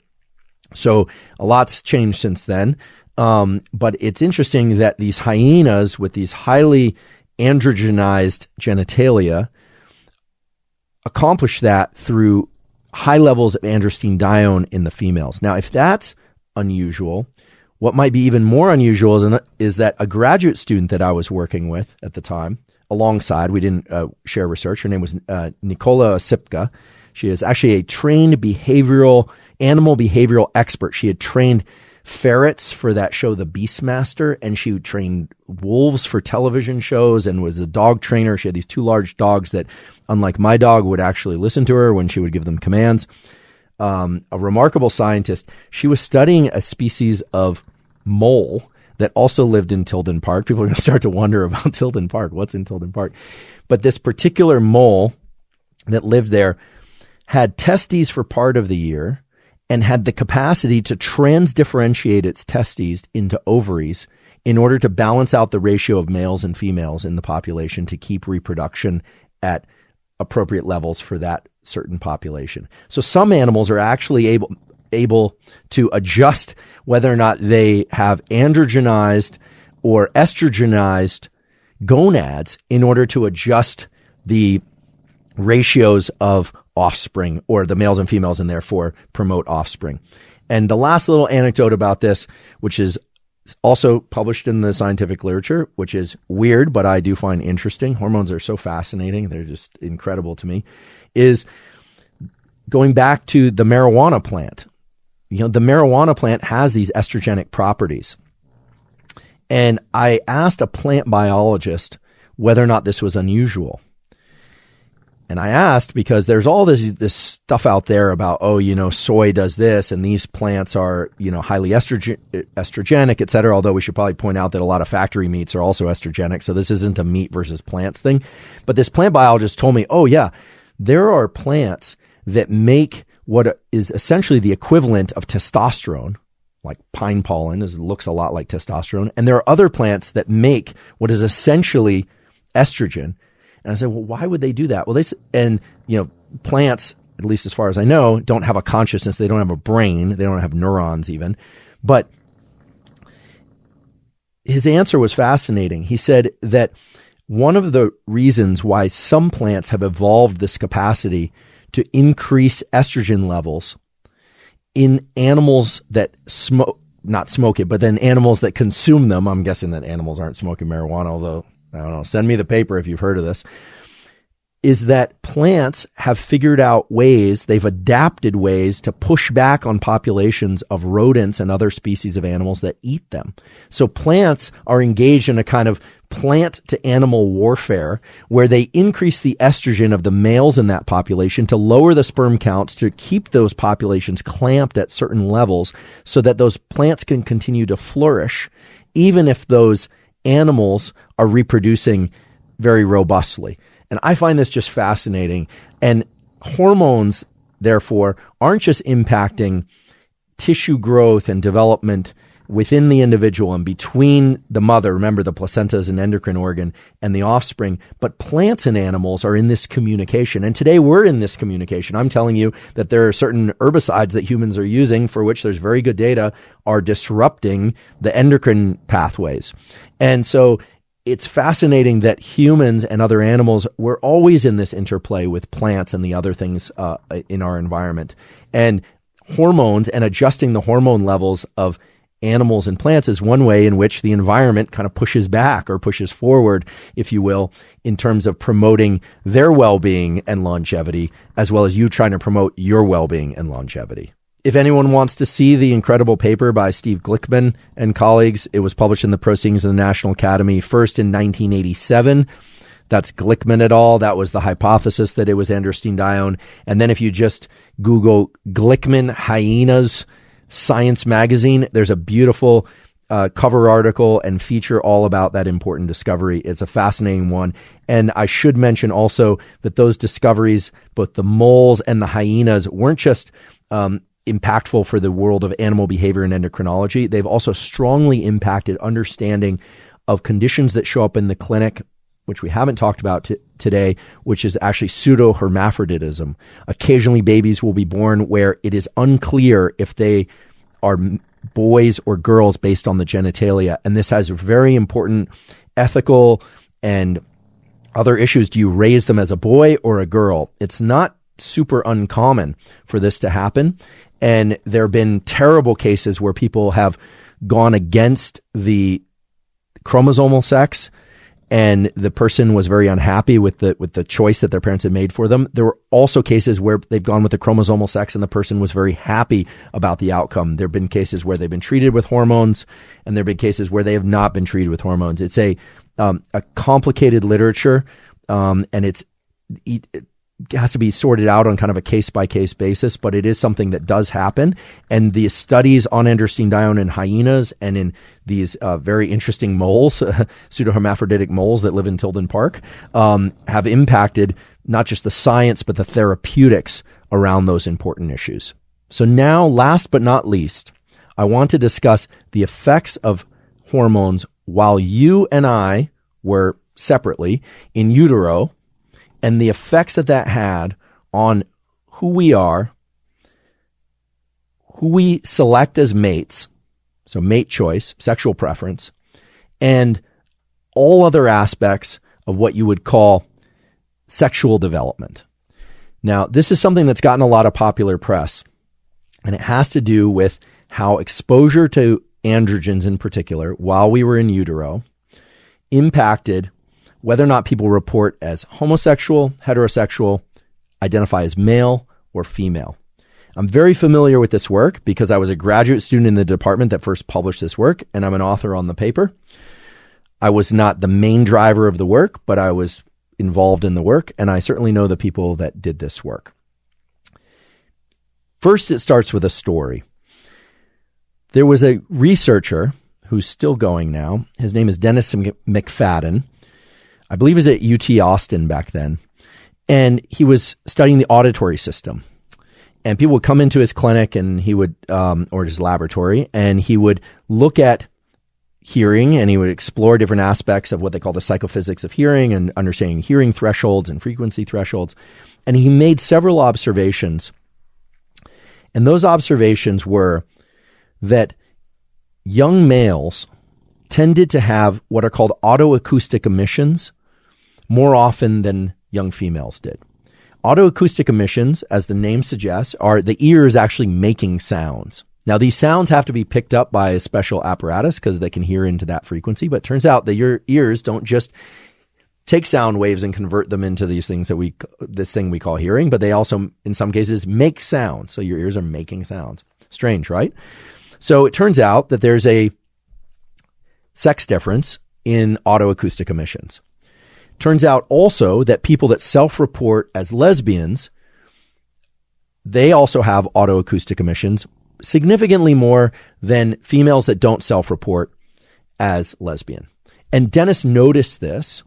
So a lot's changed since then. But it's interesting that these hyenas with these highly androgenized genitalia accomplish that through high levels of androstenedione in the females. Now, if that's unusual, what might be even more unusual is that a graduate student that I was working with at the time, alongside, we didn't share research, her name was Nicola Sipka. She is actually a trained animal behavioral expert. She had trained ferrets for that show, The Beastmaster, and she trained wolves for television shows and was a dog trainer. She had these two large dogs that, unlike my dog, would actually listen to her when she would give them commands. A remarkable scientist. She was studying a species of mole that also lived in Tilden Park. People are going to start to wonder about Tilden Park. What's in Tilden Park? But this particular mole that lived there had testes for part of the year and had the capacity to transdifferentiate its testes into ovaries in order to balance out the ratio of males and females in the population to keep reproduction at appropriate levels for that certain population. So some animals are actually able to adjust whether or not they have androgenized or estrogenized gonads in order to adjust the ratios of offspring, or the males and females, and therefore promote offspring. And the last little anecdote about this, which is also published in the scientific literature, which is weird, but I do find interesting. Hormones are so fascinating. They're just incredible to me, is going back to the marijuana plant. The marijuana plant has these estrogenic properties. And I asked a plant biologist whether or not this was unusual. And I asked because there's all this stuff out there about, soy does this and these plants are, highly estrogenic, et cetera. Although we should probably point out that a lot of factory meats are also estrogenic. So this isn't a meat versus plants thing. But this plant biologist told me, there are plants that make what is essentially the equivalent of testosterone, like pine pollen looks a lot like testosterone. And there are other plants that make what is essentially estrogen. And I said, well, why would they do that? Well, plants, at least as far as I know, don't have a consciousness. They don't have a brain. They don't have neurons even. But his answer was fascinating. He said that one of the reasons why some plants have evolved this capacity to increase estrogen levels in animals that not smoke it, but then animals that consume them. I'm guessing that animals aren't smoking marijuana, although I don't know, send me the paper if you've heard of this, is that plants have figured out ways, they've adapted ways to push back on populations of rodents and other species of animals that eat them. So plants are engaged in a kind of plant to animal warfare where they increase the estrogen of the males in that population to lower the sperm counts to keep those populations clamped at certain levels so that those plants can continue to flourish, even if those animals are reproducing very robustly. And I find this just fascinating. And hormones, therefore, aren't just impacting tissue growth and development within the individual and between the mother, remember the placenta is an endocrine organ, and the offspring, but plants and animals are in this communication. And today we're in this communication. I'm telling you that there are certain herbicides that humans are using for which there's very good data are disrupting the endocrine pathways. And so it's fascinating that humans and other animals, we're always in this interplay with plants and the other things in our environment. And hormones and adjusting the hormone levels of animals and plants is one way in which the environment kind of pushes back or pushes forward, if you will, in terms of promoting their well-being and longevity, as well as you trying to promote your well-being and longevity. If anyone wants to see the incredible paper by Steve Glickman and colleagues, it was published in the Proceedings of the National Academy first in 1987. That's Glickman et al. That was the hypothesis that it was androstenedione. And then if you just Google Glickman hyenas Science magazine, there's a beautiful cover article and feature all about that important discovery. It's a fascinating one. And I should mention also that those discoveries, both the moles and the hyenas, weren't just impactful for the world of animal behavior and endocrinology. They've also strongly impacted understanding of conditions that show up in the clinic, which we haven't talked about today, which is actually pseudo-hermaphroditism. Occasionally babies will be born where it is unclear if they are boys or girls based on the genitalia. And this has very important ethical and other issues. Do you raise them as a boy or a girl? It's not super uncommon for this to happen. And there have been terrible cases where people have gone against the chromosomal sex, and the person was very unhappy with the choice that their parents had made for them. There were also cases where they've gone with the chromosomal sex and the person was very happy about the outcome. There have been cases where they've been treated with hormones, and there have been cases where they have not been treated with hormones. It's a complicated literature, and it has to be sorted out on kind of a case-by-case basis, but it is something that does happen. And the studies on androstenedione in hyenas and in these very interesting moles, pseudohermaphroditic moles that live in Tilden Park, have impacted not just the science, but the therapeutics around those important issues. So now, last but not least, I want to discuss the effects of hormones while you and I were separately in utero, and the effects that had on who we are, who we select as mates, so mate choice, sexual preference, and all other aspects of what you would call sexual development. Now, this is something that's gotten a lot of popular press, and it has to do with how exposure to androgens in particular, while we were in utero, impacted whether or not people report as homosexual, heterosexual, identify as male or female. I'm very familiar with this work because I was a graduate student in the department that first published this work, and I'm an author on the paper. I was not the main driver of the work, but I was involved in the work, and I certainly know the people that did this work. First, it starts with a story. There was a researcher who's still going now. His name is Dennis McFadden. I believe he was at UT Austin back then. And he was studying the auditory system. And people would come into his clinic and he would, or his laboratory, and he would look at hearing, and he would explore different aspects of what they call the psychophysics of hearing and understanding hearing thresholds and frequency thresholds. And he made several observations. And those observations were that young males tended to have what are called autoacoustic emissions more often than young females did. Autoacoustic emissions, as the name suggests, are the ears actually making sounds. Now, these sounds have to be picked up by a special apparatus because they can hear into that frequency, but it turns out that your ears don't just take sound waves and convert them into these things this thing we call hearing, but they also, in some cases, make sound. So your ears are making sounds. Strange, right? So it turns out that there's a sex difference in autoacoustic emissions. Turns out also that people that self-report as lesbians, they also have autoacoustic emissions significantly more than females that don't self-report as lesbian. And Dennis noticed this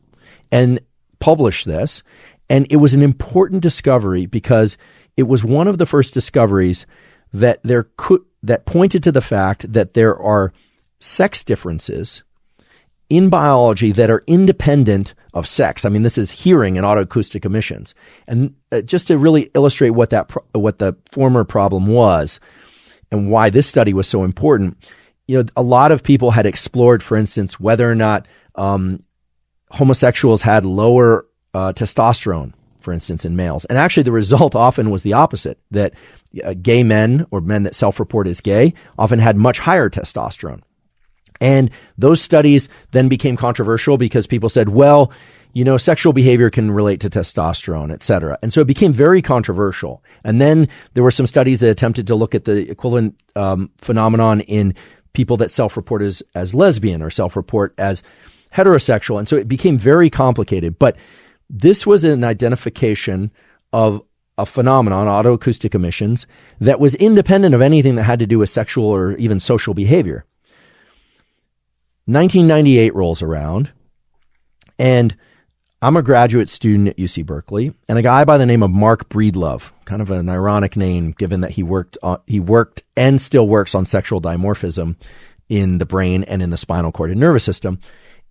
and published this, and it was an important discovery because it was one of the first discoveries that pointed to the fact that there are sex differences in biology that are independent of sex. I mean, this is hearing and autoacoustic emissions. And just to really illustrate what the former problem was and why this study was so important, a lot of people had explored, for instance, whether or not homosexuals had lower testosterone, for instance, in males. And actually, the result often was the opposite, that gay men or men that self-report as gay often had much higher testosterone. And those studies then became controversial because people said, well, sexual behavior can relate to testosterone, et cetera. And so it became very controversial. And then there were some studies that attempted to look at the equivalent phenomenon in people that self-report as lesbian or self-report as heterosexual. And so it became very complicated. But this was an identification of a phenomenon, autoacoustic emissions, that was independent of anything that had to do with sexual or even social behavior. 1998 rolls around, and I'm a graduate student at UC Berkeley, and a guy by the name of Mark Breedlove, kind of an ironic name given that he worked and still works on sexual dimorphism in the brain and in the spinal cord and nervous system.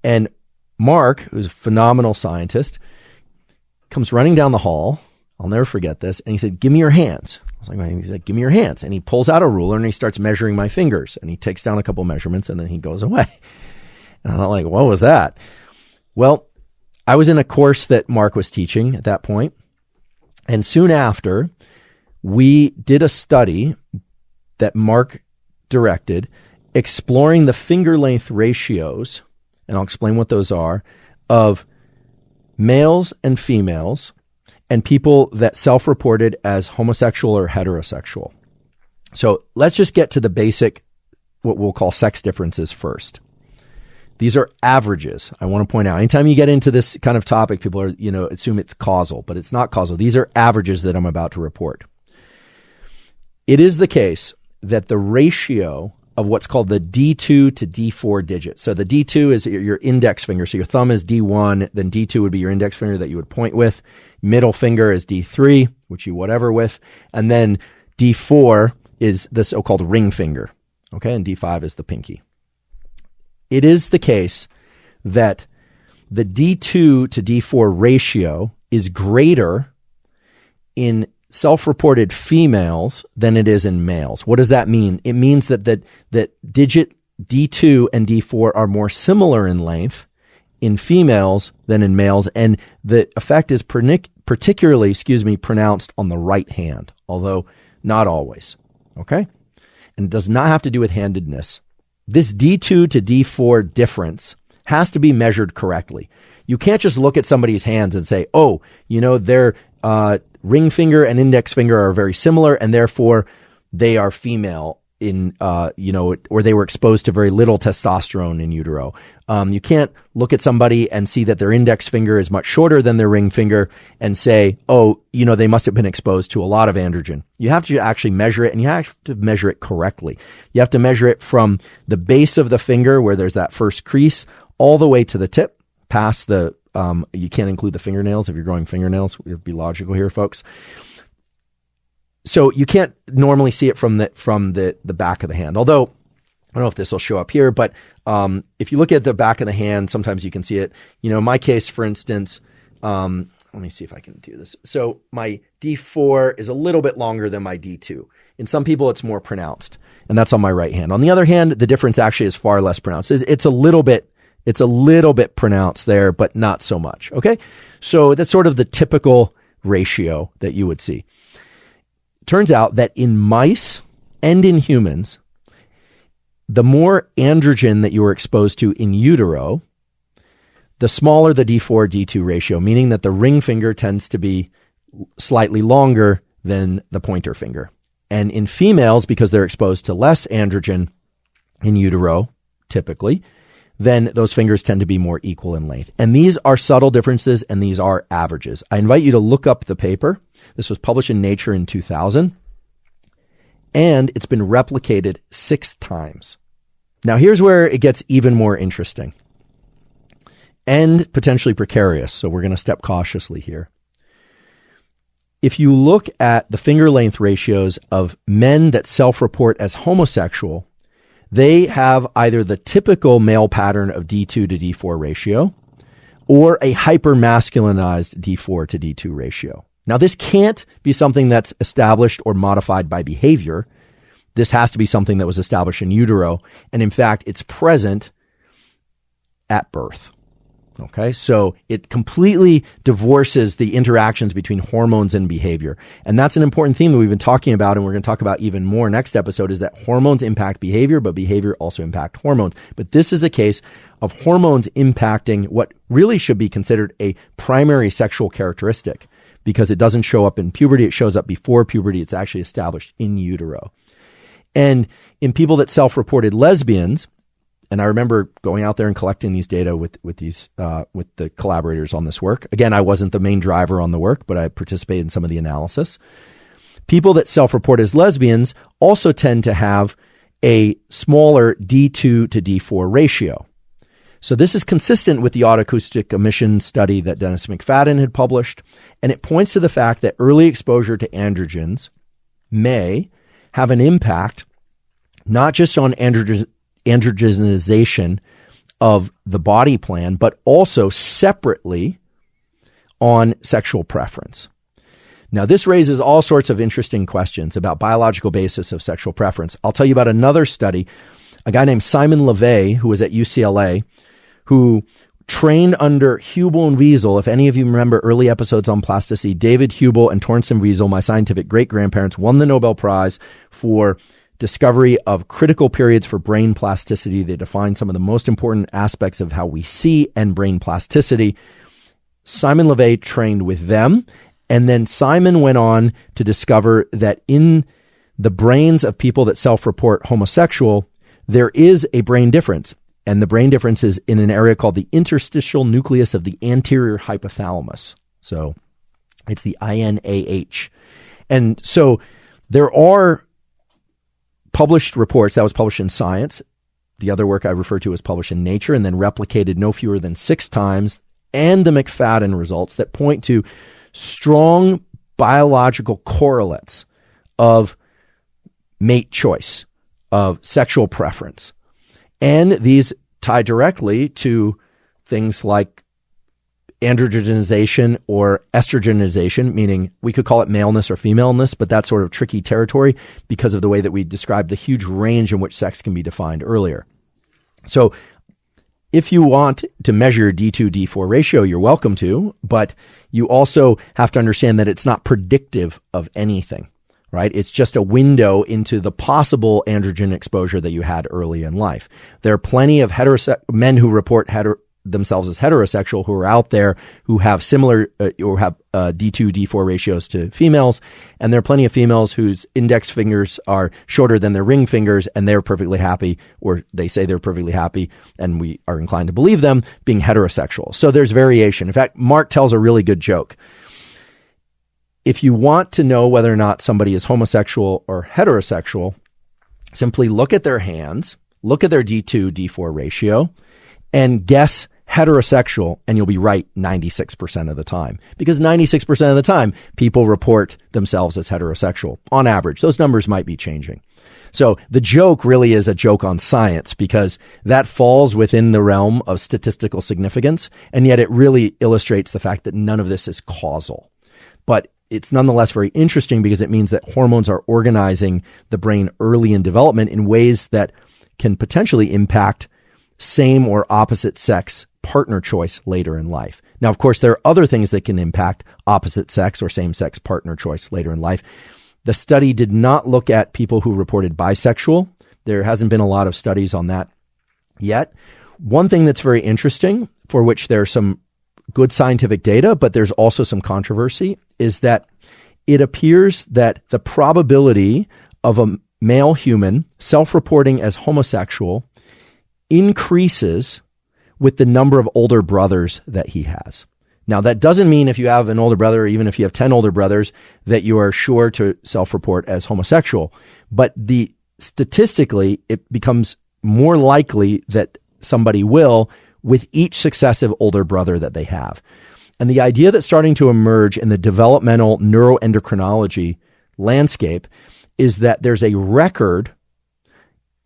And Mark, who's a phenomenal scientist, comes running down the hall I'll never forget this. And he said, give me your hands. I was like, he's like, give me your hands. And he pulls out a ruler and he starts measuring my fingers. And he takes down a couple measurements and then he goes away. And I'm like, what was that? Well, I was in a course that Mark was teaching at that point. And soon after, we did a study that Mark directed, exploring the finger length ratios, and I'll explain what those are, of males and females and people that self-reported as homosexual or heterosexual. So let's just get to the basic, what we'll call sex differences first. These are averages. I want to point out, anytime you get into this kind of topic, people are, assume it's causal, but it's not causal. These are averages that I'm about to report. It is the case that the ratio of what's called the D2 to D4 digit. So the D2 is your index finger. So your thumb is D1, then D2 would be your index finger that you would point with. Middle finger is D3, which you whatever with. And then D4 is the so-called ring finger. Okay, and D5 is the pinky. It is the case that the D2 to D4 ratio is greater in self-reported females than it is in males. What does that mean? It means that digit D2 and D4 are more similar in length in females than in males, and the effect is particularly, pronounced on the right hand, although not always. Okay? And it does not have to do with handedness. This D2 to D4 difference has to be measured correctly. You can't just look at somebody's hands and say, their ring finger and index finger are very similar, and therefore they are female or they were exposed to very little testosterone in utero. You can't look at somebody and see that their index finger is much shorter than their ring finger and say, they must have been exposed to a lot of androgen. You have to actually measure it, and you have to measure it correctly. You have to measure it from the base of the finger where there's that first crease all the way to the tip, past the, you can't include the fingernails if you're growing fingernails. We'll be logical here, folks. So you can't normally see it from the back of the hand. Although, I don't know if this will show up here, but if you look at the back of the hand, sometimes you can see it. In my case, for instance, let me see if I can do this. So my D4 is a little bit longer than my D2. In some people, it's more pronounced, and that's on my right hand. On the other hand, the difference actually is far less pronounced. It's a little bit pronounced there, but not so much. Okay. So that's sort of the typical ratio that you would see. Turns out that in mice and in humans, the more androgen that you were exposed to in utero, the smaller the D4, D2 ratio, meaning that the ring finger tends to be slightly longer than the pointer finger. And in females, because they're exposed to less androgen in utero, typically, then those fingers tend to be more equal in length. And these are subtle differences, and these are averages. I invite you to look up the paper. This was published in Nature in 2000, and it's been replicated 6 times. Now, here's where it gets even more interesting and potentially precarious, so we're going to step cautiously here. If you look at the finger length ratios of men that self-report as homosexual, they have either the typical male pattern of D2 to D4 ratio or a hypermasculinized D4 to D2 ratio. Now, this can't be something that's established or modified by behavior. This has to be something that was established in utero. And in fact, it's present at birth. Okay, so it completely divorces the interactions between hormones and behavior. And that's an important theme that we've been talking about, and we're going to talk about even more next episode, is that hormones impact behavior, but behavior also impact hormones. But this is a case of hormones impacting what really should be considered a primary sexual characteristic, because it doesn't show up in puberty. It shows up before puberty. It's actually established in utero. And in people that self-reported lesbians, and I remember going out there and collecting these data with the collaborators on this work. Again, I wasn't the main driver on the work, but I participated in some of the analysis. People that self-report as lesbians also tend to have a smaller D2 to D4 ratio. So this is consistent with the autoacoustic emission study that Dennis McFadden had published, and it points to the fact that early exposure to androgens may have an impact not just on androgenization of the body plan, but also separately on sexual preference. Now, this raises all sorts of interesting questions about biological basis of sexual preference. I'll tell you about another study, a guy named Simon LeVay, who was at UCLA, who trained under Hubel and Wiesel. If any of you remember early episodes on plasticity, David Hubel and Torsten Wiesel, my scientific great-grandparents, won the Nobel Prize for discovery of critical periods for brain plasticity. They defined some of the most important aspects of how we see and brain plasticity. Simon LeVay trained with them, and then Simon went on to discover that in the brains of people that self-report homosexual, there is a brain difference. And the brain difference is in an area called the interstitial nucleus of the anterior hypothalamus. So it's the INAH. And so there are published reports. That was published in Science. The other work I referred to was published in Nature and then replicated no fewer than 6 times, and the McFadden results that point to strong biological correlates of mate choice, of sexual preference. And these tie directly to things like androgenization or estrogenization, meaning we could call it maleness or femaleness, but that's sort of tricky territory because of the way that we described the huge range in which sex can be defined earlier. So if you want to measure your D2, D4 ratio, you're welcome to, but you also have to understand that it's not predictive of anything. Right? It's just a window into the possible androgen exposure that you had early in life. There are plenty of men who report themselves as heterosexual who are out there who have similar or have D2, D4 ratios to females. And there are plenty of females whose index fingers are shorter than their ring fingers, and they're perfectly happy, or they say they're perfectly happy, and we are inclined to believe them, being heterosexual. So there's variation. In fact, Mark tells a really good joke. If you want to know whether or not somebody is homosexual or heterosexual, simply look at their hands, look at their D2, D4 ratio, and guess heterosexual, and you'll be right 96% of the time. Because 96% of the time, people report themselves as heterosexual. On average, those numbers might be changing. So the joke really is a joke on science because that falls within the realm of statistical significance, and yet it really illustrates the fact that none of this is causal. But it's nonetheless very interesting because it means that hormones are organizing the brain early in development in ways that can potentially impact same or opposite sex partner choice later in life. Now, of course, there are other things that can impact opposite sex or same sex partner choice later in life. The study did not look at people who reported bisexual. There hasn't been a lot of studies on that yet. One thing that's very interesting, for which there's some good scientific data, but there's also some controversy, is that it appears that the probability of a male human self-reporting as homosexual increases with the number of older brothers that he has. Now, that doesn't mean if you have an older brother, or even if you have 10 older brothers, that you are sure to self-report as homosexual. But statistically, it becomes more likely that somebody will with each successive older brother that they have. And the idea that's starting to emerge in the developmental neuroendocrinology landscape is that there's a record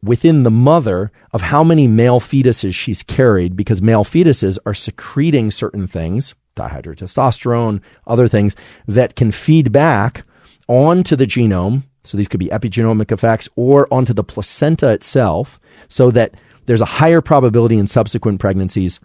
within the mother of how many male fetuses she's carried, because male fetuses are secreting certain things, dihydrotestosterone, other things, that can feed back onto the genome. So these could be epigenomic effects, or onto the placenta itself, so that there's a higher probability in subsequent pregnancies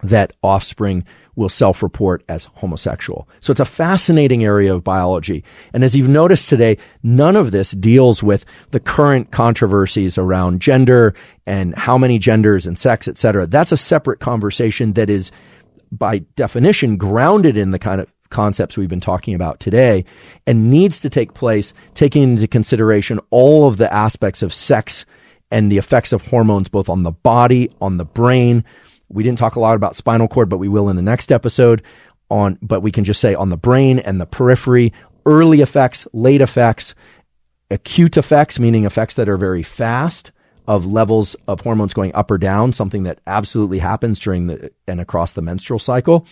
that offspring will self-report as homosexual. So it's a fascinating area of biology. And as you've noticed today, none of this deals with the current controversies around gender and how many genders and sex, et cetera. That's a separate conversation that is, by definition, grounded in the kind of concepts we've been talking about today, and needs to take place taking into consideration all of the aspects of sex and the effects of hormones, both on the body, on the brain. We didn't talk a lot about spinal cord, but we will in the next episode. But we can just say on the brain and the periphery, early effects, late effects, acute effects, meaning effects that are very fast, of levels of hormones going up or down, something that absolutely happens during and across the menstrual cycle,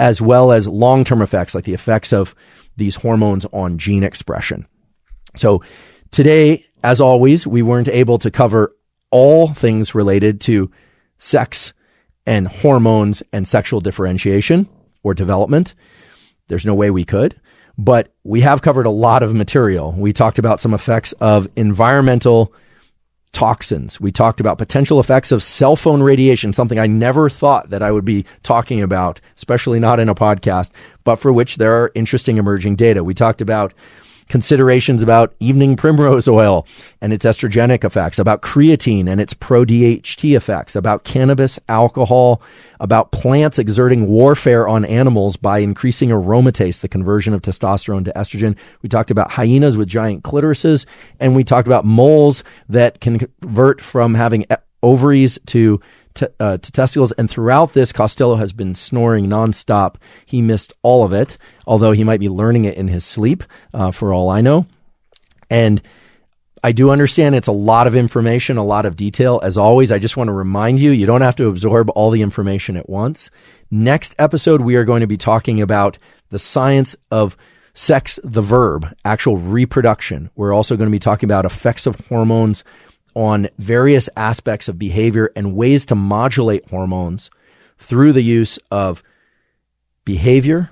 as well as long-term effects, like the effects of these hormones on gene expression. So today, as always, we weren't able to cover all things related to sex and hormones and sexual differentiation or development. There's no way we could. but we have covered a lot of material. We talked about some effects of environmental toxins. We talked about potential effects of cell phone radiation, something I never thought that I would be talking about, especially not in a podcast, but for which there are interesting emerging data. We talked about considerations about evening primrose oil and its estrogenic effects, about creatine and its pro-DHT effects, about cannabis, alcohol, about plants exerting warfare on animals by increasing aromatase, the conversion of testosterone to estrogen. We talked about hyenas with giant clitorises, and we talked about moles that can convert from having ovaries to testicles. And throughout this, Costello has been snoring nonstop. He missed all of it, although he might be learning it in his sleep, for all I know. And I do understand it's a lot of information, a lot of detail. As always, I just want to remind you, you don't have to absorb all the information at once. Next episode, we are going to be talking about the science of sex, the verb, actual reproduction. We're also going to be talking about effects of hormones on various aspects of behavior and ways to modulate hormones through the use of behavior,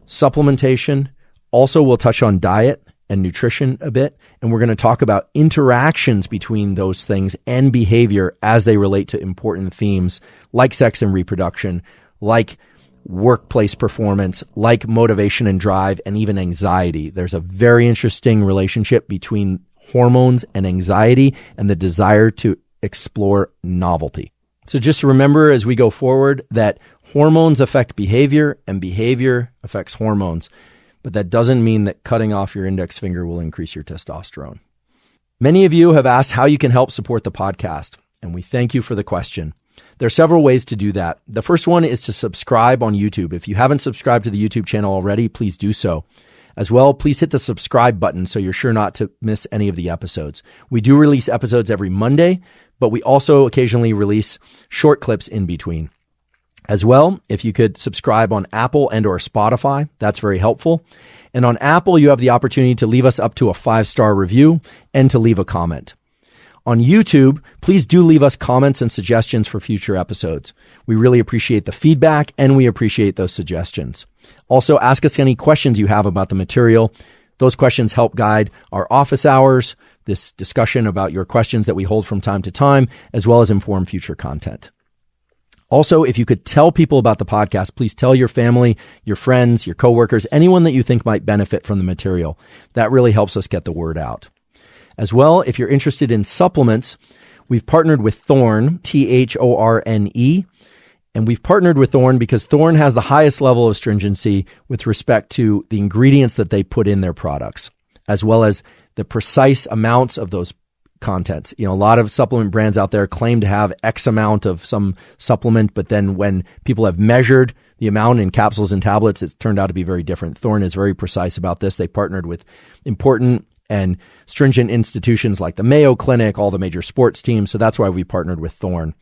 supplementation. Also, we'll touch on diet and nutrition a bit, and we're going to talk about interactions between those things and behavior as they relate to important themes like sex and reproduction, like workplace performance, like motivation and drive, and even anxiety. There's a very interesting relationship between hormones and anxiety and the desire to explore novelty. So just remember as we go forward that hormones affect behavior and behavior affects hormones, but that doesn't mean that cutting off your index finger will increase your testosterone. Many of you have asked how you can help support the podcast, and we thank you for the question. There are several ways to do that. The first one is to subscribe on YouTube. If you haven't subscribed to the YouTube channel already, please do so. As well, please hit the subscribe button so you're sure not to miss any of the episodes. We do release episodes every Monday, but we also occasionally release short clips in between. As well, if you could subscribe on Apple and or Spotify, that's very helpful. And on Apple, you have the opportunity to leave us up to a 5-star review and to leave a comment. On YouTube, please do leave us comments and suggestions for future episodes. We really appreciate the feedback and we appreciate those suggestions. Also, ask us any questions you have about the material. Those questions help guide our office hours, this discussion about your questions that we hold from time to time, as well as inform future content. Also, if you could tell people about the podcast, please tell your family, your friends, your coworkers, anyone that you think might benefit from the material. That really helps us get the word out. As well, if you're interested in supplements, we've partnered with Thorne, Thorne, and we've partnered with Thorne because Thorne has the highest level of stringency with respect to the ingredients that they put in their products, as well as the precise amounts of those contents. You know, a lot of supplement brands out there claim to have X amount of some supplement, but then when people have measured the amount in capsules and tablets, it's turned out to be very different. Thorne is very precise about this. They partnered with important and stringent institutions like the Mayo Clinic, all the major sports teams. So that's why we partnered with Thorne.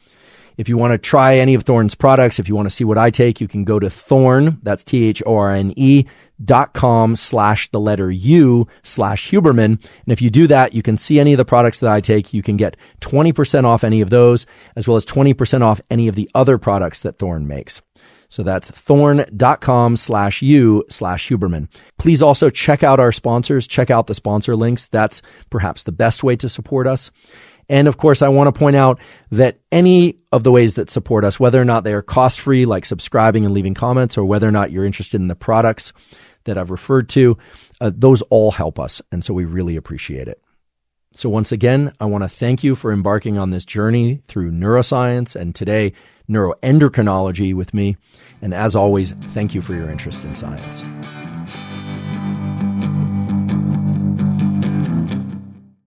If you want to try any of Thorne's products, if you want to see what I take, you can go to Thorne, that's Thorne.com/U/Huberman. And if you do that, you can see any of the products that I take. You can get 20% off any of those, as well as 20% off any of the other products that Thorne makes. So that's Thorne.com/U/Huberman. Please also check out our sponsors. Check out the sponsor links. That's perhaps the best way to support us. And of course, I want to point out that any of the ways that support us, whether or not they are cost-free, like subscribing and leaving comments, or whether or not you're interested in the products that I've referred to, those all help us. And so we really appreciate it. So once again, I want to thank you for embarking on this journey through neuroscience and today neuroendocrinology with me. And as always, thank you for your interest in science.